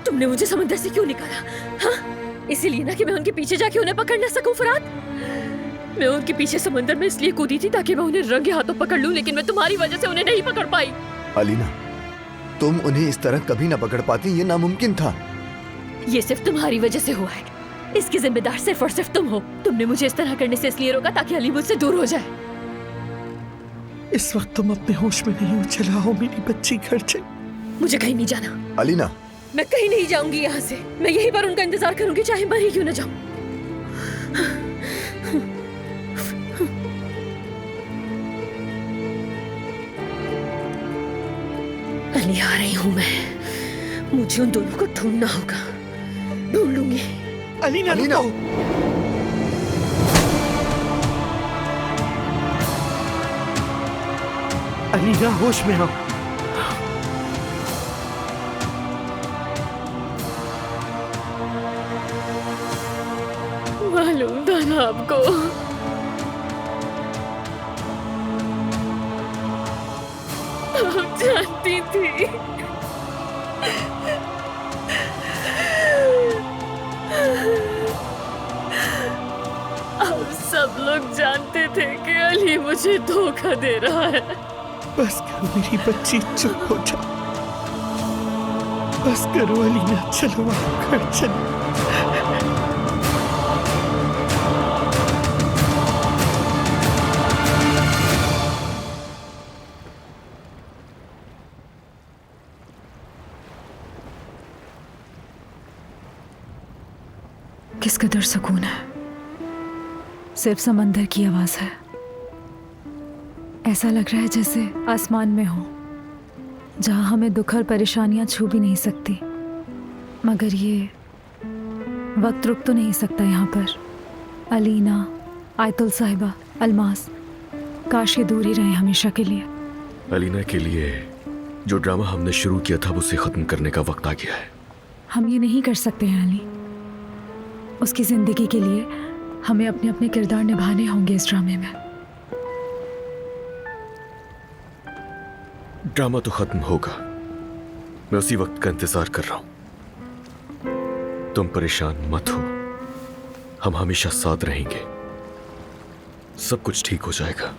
तुमने मुझे समंदर से क्यों निकाला? हाँ, इसीलिए ना कि मैं उनके पीछे जाके उन्हें पकड़ न सकूं फरात। मैं उनके पीछे समंदर में इसलिए कूदी थी ताकि मैं उन्हें रंगे हाथों पकड़ लूं, लेकिन मैं तुम्हारी वजह से उन्हें नहीं पकड़ पाई। अलीना, तुम उन्हें इस तरह कभी ना पकड़ पाती, ये नामुमकिन था। ये सिर्फ तुम्हारी वजह से हुआ है। इसकी जिम्मेदार सिर्फ और सिर्फ तुम हो। तुमने मुझे इस तरह करने से इसलिए रोका ताकि अली मुझसे दूर हो जाए। इस वक्त तुम अपने होश में नहीं हो। चलाओ मेरी बच्ची घर चल। मुझे कहीं नहीं जाना। अलीना, मैं कहीं नहीं जाऊंगी यहाँ से। मैं यहीं पर उनका इंतजार करूंगी, चाहे मर ही क्यों न जाऊं। अली, आ रही हूँ मैं। मुझे उन दोनों को ढूंढना होगा। ढूंढ लूंगी। अलीना, अलीना। अलीना, होश में आओ। मालूम था ना आपको। आप जानती थी। आप सब लोग जानते थे कि अली मुझे धोखा दे रहा है। बस करो मेरी बच्ची, चुप हो जा। बस करो अलीना, चलो आप घर चलो। किस कदर सुकून है। सिर्फ समंदर की आवाज है। ऐसा लग रहा है जैसे आसमान में हो, जहां हमें दुख और परेशानियां छू भी नहीं सकती। मगर ये वक्त रुक तो नहीं सकता यहाँ पर। अलीना, आयतुल साहिबा, अलमास, काश ये दूर ही रहे हमेशा के लिए। अलीना के लिए जो ड्रामा हमने शुरू किया था उसे खत्म करने का वक्त आ गया है। हम ये नहीं कर सकते हैं अली। उसकी जिंदगी के लिए हमें अपने अपने किरदार निभाने होंगे इस ड्रामे में। ड्रामा तो खत्म होगा, मैं उसी वक्त का इंतजार कर रहा हूं। तुम परेशान मत हो, हम हमेशा साथ रहेंगे। सब कुछ ठीक हो जाएगा।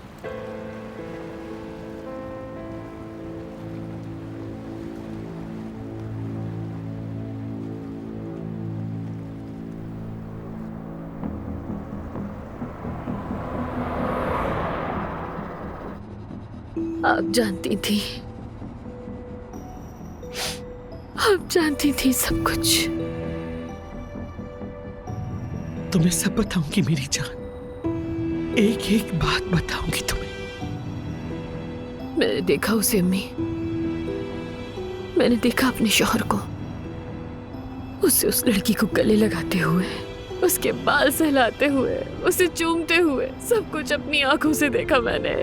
आप जानती थी। आप जानती थी सब कुछ। तुम्हें सब बताऊंगी मेरी जान। एक एक बात बताऊंगी तुम्हें। मैंने देखा उसे अम्मी। मैंने देखा अपने शौहर को, उसे उस लड़की को गले लगाते हुए, उसके बाल सहलाते हुए, उसे चूमते हुए, सब कुछ अपनी आंखों से देखा मैंने।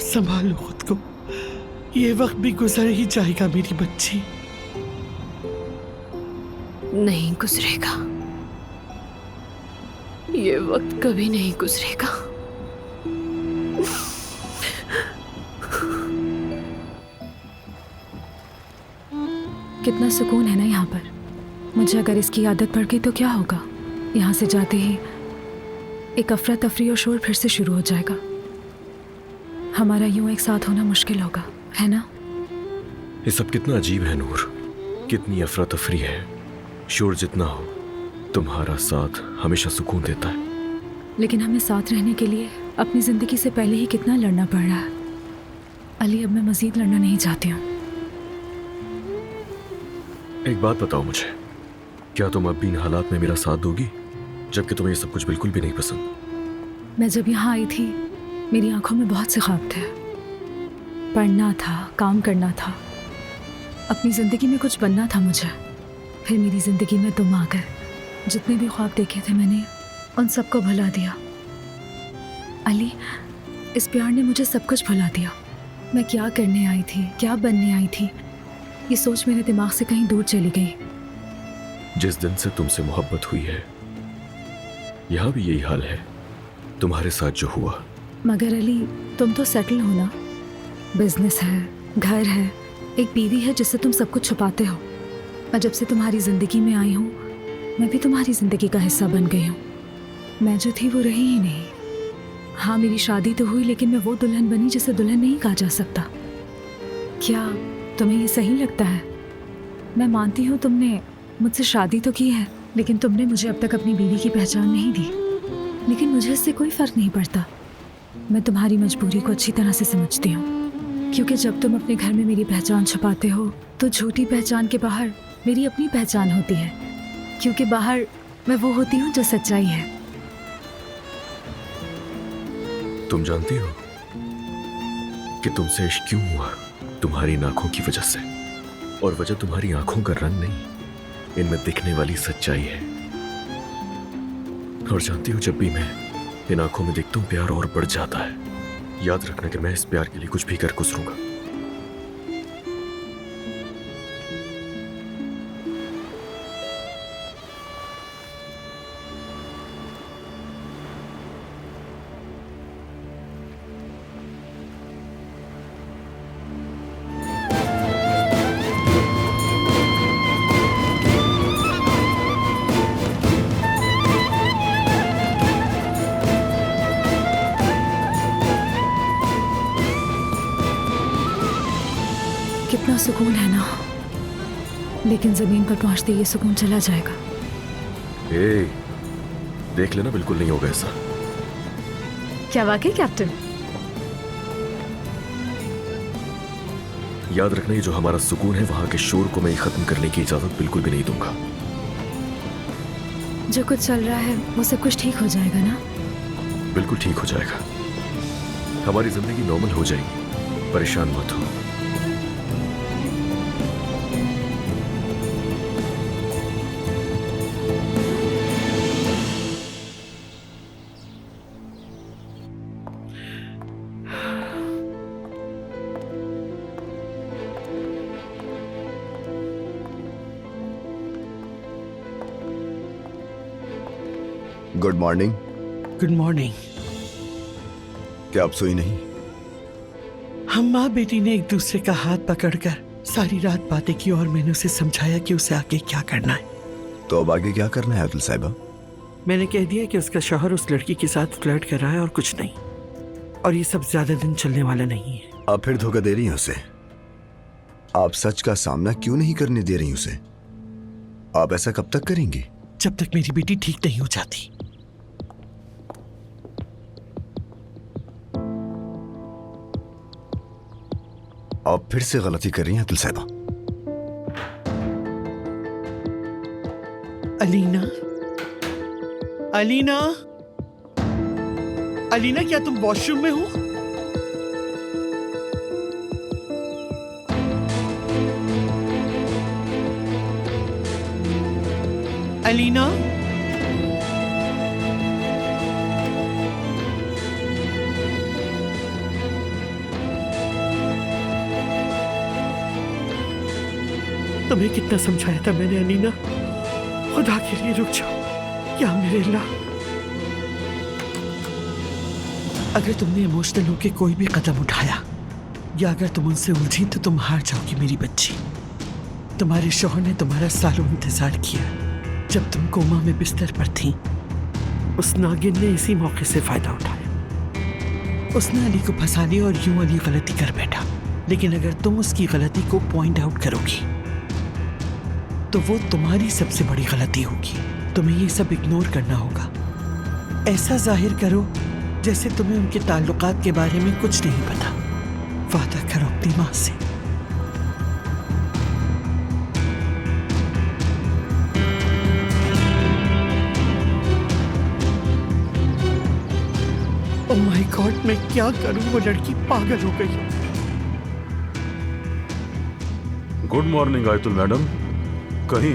संभालो खुद को, ये वक्त भी गुजर ही जाएगा मेरी बच्ची। नहीं गुजरेगा, ये वक्त कभी नहीं गुजरेगा। कितना सुकून है ना यहाँ पर। मुझे अगर इसकी आदत पड़ गई तो क्या होगा। यहाँ से जाते ही एक अफरा तफरी और शोर फिर से शुरू हो जाएगा। हमारा यूं एक साथ होना मुश्किल होगा, है ना? ये सब कितना अजीब है नूर। कितनी अफरा तफरी है। शोर जितना हो, तुम्हारा साथ हमेशा सुकून देता है। लेकिन हमें साथ रहने के लिए अपनी जिंदगी से पहले ही कितना लड़ना पड़ रहा है। अली, अब मैं मजीद लड़ना नहीं चाहती हूँ। एक बात बताओ मुझे, क्या तुम अब भी इन हालात में मेरा साथ दोगी, जबकि तुम्हें ये सब कुछ बिल्कुल भी नहीं पसंद? मैं जब यहाँ आई थी मेरी आंखों में बहुत से ख्वाब थे। पढ़ना था, काम करना था, अपनी जिंदगी में कुछ बनना था मुझे। फिर मेरी जिंदगी में तुम आ गए। जितने भी ख्वाब देखे थे मैंने उन सबको भुला दिया। अली, इस प्यार ने मुझे सब कुछ भुला दिया। मैं क्या करने आई थी, क्या बनने आई थी, ये सोच मेरे दिमाग से कहीं दूर चली गई। जिस दिन से तुमसे मोहब्बत हुई है यहां भी यही हाल है, तुम्हारे साथ जो हुआ। मगर अली, तुम तो सेटल हो ना, बिजनेस है, घर है, एक बीवी है जिससे तुम सब कुछ छुपाते हो। और जब से तुम्हारी जिंदगी में आई हूँ मैं भी तुम्हारी जिंदगी का हिस्सा बन गई हूँ। मैं जो थी वो रही ही नहीं। हाँ, मेरी शादी तो हुई, लेकिन मैं वो दुल्हन बनी जिसे दुल्हन नहीं कहा जा सकता। क्या तुम्हें ये सही लगता है? मैं मानती हूँ तुमने मुझसे शादी तो की है, लेकिन तुमने मुझे अब तक अपनी बीवी की पहचान नहीं दी। लेकिन मुझे इससे कोई फर्क नहीं पड़ता। मैं तुम्हारी मजबूरी को अच्छी तरह से समझती हूँ, क्योंकि जब तुम अपने घर में मेरी पहचान छुपाते हो तो झूठी पहचान के बाहर मेरी अपनी पहचान होती है, क्योंकि बाहर मैं वो होती हूँ जो सच्चाई है। तुम जानती हो कि तुमसे इश्क क्यों हुआ? तुम्हारी आंखों की वजह से। और वजह तुम्हारी आंखों का रंग नहीं, इनमें दिखने वाली सच्चाई है। और जानती हो, जब भी मैं इन आंखों में देखता हूं प्यार और बढ़ जाता है। याद रखना कि मैं इस प्यार के लिए कुछ भी कर गुजरूंगा। कितना सुकून है ना, लेकिन जमीन पर पहुंचते ये सुकून चला जाएगा। देख लेना, बिल्कुल नहीं होगा ऐसा। क्या वाकई कैप्टन? याद रखना, ये जो हमारा सुकून है वहां के शोर को मैं खत्म करने की इजाजत बिल्कुल भी नहीं दूंगा। जो कुछ चल रहा है वो सब कुछ ठीक हो जाएगा ना? बिल्कुल ठीक हो जाएगा। हमारी जिंदगी नॉर्मल हो जाएगी, परेशान मत हो। Good morning. Good morning. क्या आप सोई नहीं? हम माँ बेटी ने एक दूसरे का हाथ पकड़कर सारी रात बातें की और मैंने उसे समझाया कि उसे आगे क्या करना है। तो अब आगे क्या करना है अब्दुल साहिबा? मैंने कह दिया कि उसका शौहर उस लड़की के साथ फ्लर्ट कर रहा है और कुछ नहीं, और ये सब ज्यादा दिन चलने वाला नहीं है। आप फिर धोखा दे रही हैं उसे। आप सच का सामना क्यों नहीं करने दे रही उसे? आप ऐसा कब तक करेंगी? जब तक मेरी बेटी ठीक नहीं हो जाती। आप फिर से गलती कर रही हैं अब्दुल साहिबा। अलीना, अलीना, अलीना, क्या तुम वॉशरूम में हो? अलीना, तुम्हें कितना समझाया था मैंने अलीना, खुदा के लिए रुक जाओ। या मेरे अल्लाह, अगर तुमने इमोशनल होकर कोई भी कदम उठाया या अगर तुम उनसे उलझी तो तुम हार जाओगी मेरी बच्ची। तुम्हारे शौहर ने तुम्हारा सालों इंतजार किया। जब तुम कोमा में बिस्तर पर थी, उस नागिन ने इसी मौके से फायदा उठाया। उसने अली को फंसा लिया और यूं अली गलती कर बैठा। लेकिन अगर तुम उसकी गलती को पॉइंट आउट करोगी तो वो तुम्हारी सबसे बड़ी गलती होगी। तुम्हें ये सब इग्नोर करना होगा। ऐसा जाहिर करो जैसे तुम्हें उनके ताल्लुकात के बारे में कुछ नहीं पता। वादा करो अपनी माँ से। ओह माय गॉड, मैं क्या करूं? वो लड़की पागल हो गई। Good morning Ayatul madam. कहीं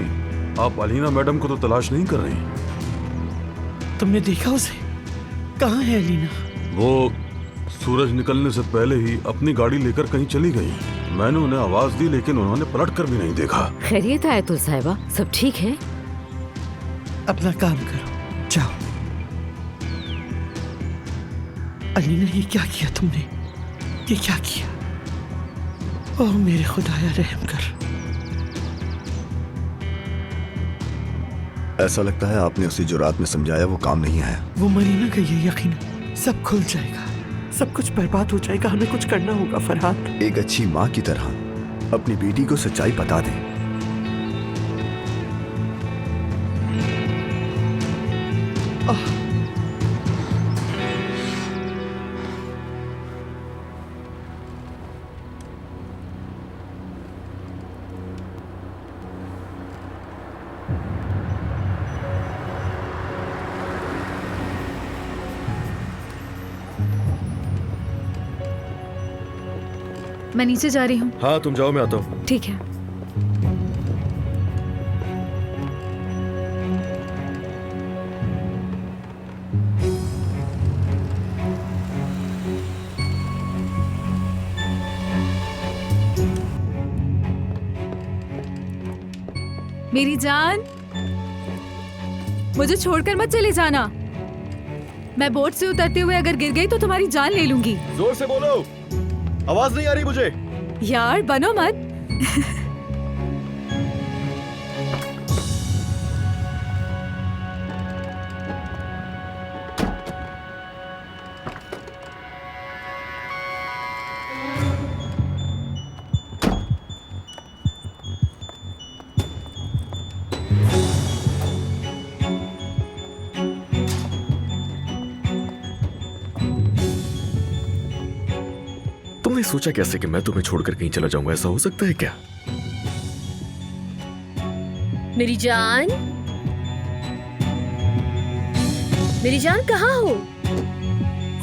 आप अलीना मैडम को तो तलाश नहीं कर रही? तुमने देखा उसे? कहाँ है अलीना? वो सूरज निकलने से पहले ही अपनी गाड़ी लेकर कहीं चली गई। मैंने उन्हें आवाज दी लेकिन उन्होंने पलट कर भी नहीं देखा। खैरियत है आयतुल साहिबा? सब ठीक है? अपना काम करो, जाओ। अलीना, ये क्या किया तुमने? ये क्या किया? ओह मेरे खुदाया, रहम कर। ऐसा लगता है आपने उसे जो रात में समझाया वो काम नहीं आया। वो मरी ना गई है, यकीन सब खुल जाएगा, सब कुछ बर्बाद हो जाएगा। हमें कुछ करना होगा फरहाद। एक अच्छी माँ की तरह अपनी बेटी को सच्चाई बता दें। मैं नीचे जा रही हूँ। हाँ तुम जाओ, मैं आता हूँ। ठीक है। मेरी जान, मुझे छोड़कर मत चले जाना। मैं बोट से उतरते हुए अगर गिर गई तो तुम्हारी जान ले लूंगी। जोर से बोलो, आवाज नहीं आ रही मुझे। यार बनो मत। तुमने सोचा कैसे कि मैं तुम्हें छोड़कर कहीं चला जाऊंगा? ऐसा हो सकता है क्या? मेरी जान, मेरी जान कहाँ हो?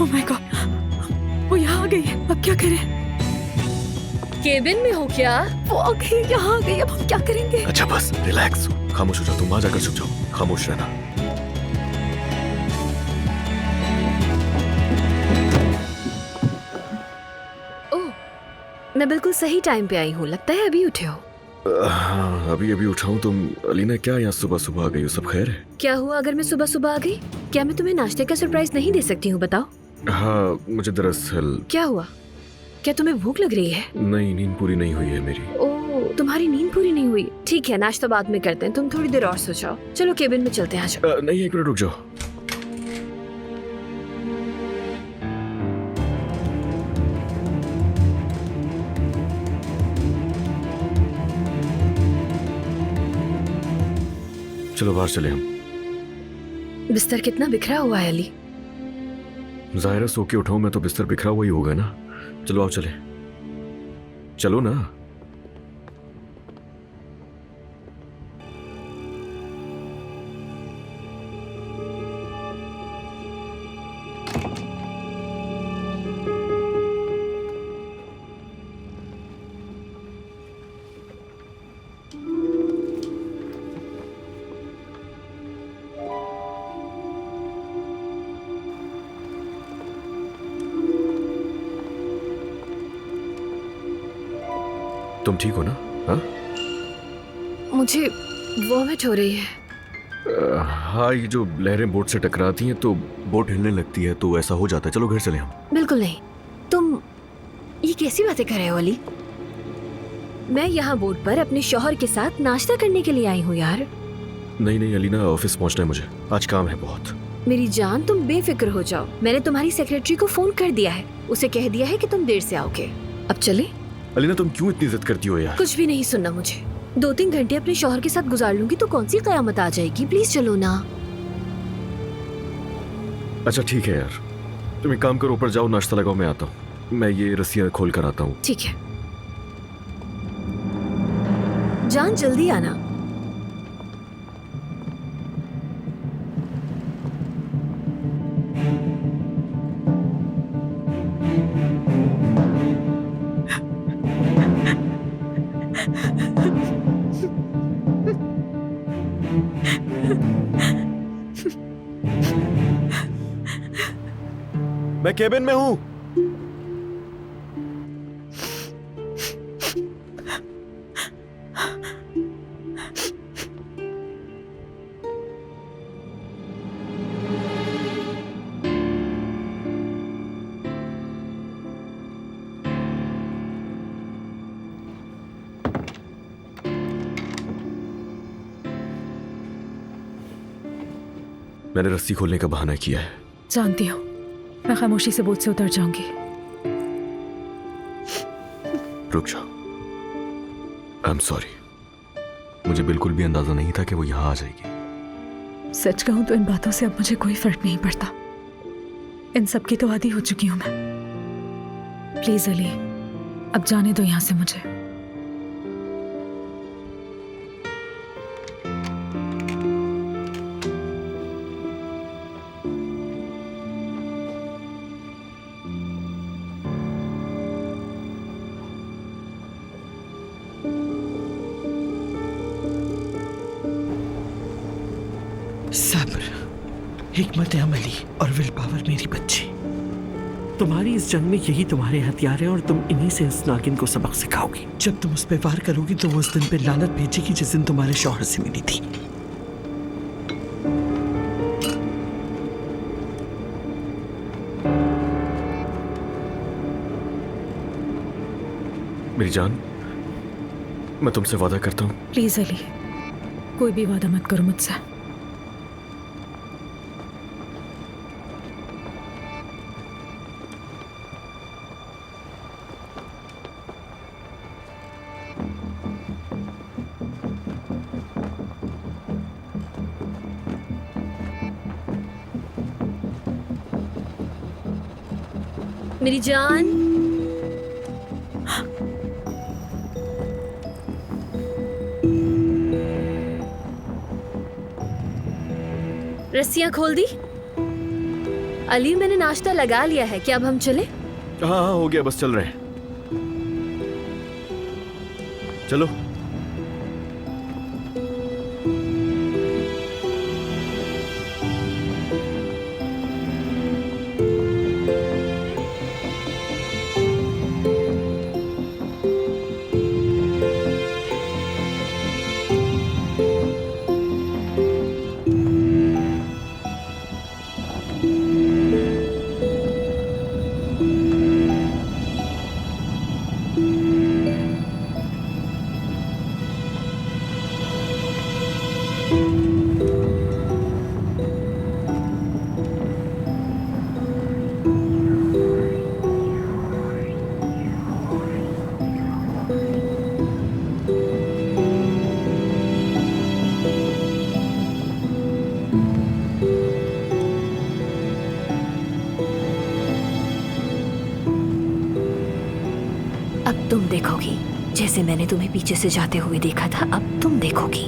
ओह माय गॉड, वो यहाँ आ गई है। अब क्या करें? केबिन में हो क्या? वो आ गई, यहाँ आ गई। अब हम क्या करेंगे? अच्छा बस रिलैक्स, खामोश हो जाओ। तुम आ जाकर छुप जाओ, खामोश रहना। मैं बिल्कुल सही टाइम पे आई हूँ। लगता है अभी उठे हो। हाँ अभी अभी उठाऊं। तुम अलीना क्या यहाँ सुबह सुबह आ गई हो? सब खैर है? क्या हुआ अगर मैं सुबह सुबह आ गई? क्या मैं तुम्हें नाश्ते का सरप्राइज नहीं दे सकती हूँ? बताओ। हाँ मुझे दरअसल। क्या हुआ? क्या तुम्हें भूख लग रही है? नहीं, नींद पूरी नहीं हुई है मेरी। ओह, तुम्हारी नींद पूरी नहीं हुई? ठीक है, नाश्ता बाद में करते हैं। तुम थोड़ी देर और सो जाओ। चलो केबिन में चलते हैं। आ जाओ। नहीं, एक मिनट रुक जाओ। चलो बाहर चले हम। बिस्तर कितना बिखरा हुआ है अली। जाहिर सो के उठाऊं मैं तो बिस्तर बिखरा हुआ ही होगा ना। चलो आओ चले, चलो ना। तुम ठीक हो ना? हाँ मुझे वॉमिट हो रही है। हाँ, ये जो लहरें बोट से टकराती हैं तो बोट हिलने लगती है, तो ऐसा हो जाता है। चलो घर चले हम। बिल्कुल नहीं। तुम ये कैसी बातें कर रहे हो अली? मैं यहाँ बोट पर अपने शौहर के साथ नाश्ता करने के लिए आई हूँ यार। नहीं नहीं अलीना, ऑफिस पहुँचना है मुझे, आज काम है बहुत। मेरी जान, तुम बेफिक्र हो जाओ। मैंने तुम्हारी सेक्रेटरी को फोन कर दिया है, उसे कह दिया है कि तुम देर से आओगे। अब चले? अलीना तुम क्यों इतनी जिद करती हो यार? कुछ भी नहीं सुनना मुझे। 2-3 घंटे अपने शौहर के साथ गुजार लूंगी तो कौन सी कयामत आ जाएगी। प्लीज चलो ना। अच्छा ठीक है यार, तुम एक काम करो, ऊपर जाओ, नाश्ता लगाओ, मैं आता हूँ। मैं ये रस्सियाँ खोल कर आता हूँ। ठीक है जान, जल्दी आना। मैं केबिन में हूँ। मैंने रस्सी खोलने का बहाना किया है। जानती हूँ, मैं खामोशी से बोझ से उतर जाऊंगी। रुक जाओ। I am sorry. मुझे बिल्कुल भी अंदाजा नहीं था कि वो यहाँ आ जाएगी। सच कहूं तो इन बातों से अब मुझे कोई फर्क नहीं पड़ता। इन सब की तो आदी हो चुकी हूं मैं। प्लीज अली, अब जाने दो यहां से मुझे। सब्र, हिकमत अमली और विल पावर मेरी बच्ची। तुम्हारी इस जंग में यही तुम्हारे हथियार हैं और तुम इन्हीं से इस नागिन को सबक सिखाओगी। जब तुम उस पे वार करोगी तो वो उस दिन पे लानत भेजेगी जिस दिन तुम्हारे शौहर से मिली थी। मेरी जान, मैं तुमसे वादा करता हूँ। प्लीज अली, कोई भी वादा मत करो मुझसे। मेरी जान, रस्सियां खोल दी? अली, मैंने नाश्ता लगा लिया है, क्या अब हम चले? हाँ हो गया, बस चल रहे हैं। चलो। अब तुम देखोगी, जैसे मैंने तुम्हें पीछे से जाते हुए देखा था, अब तुम देखोगी।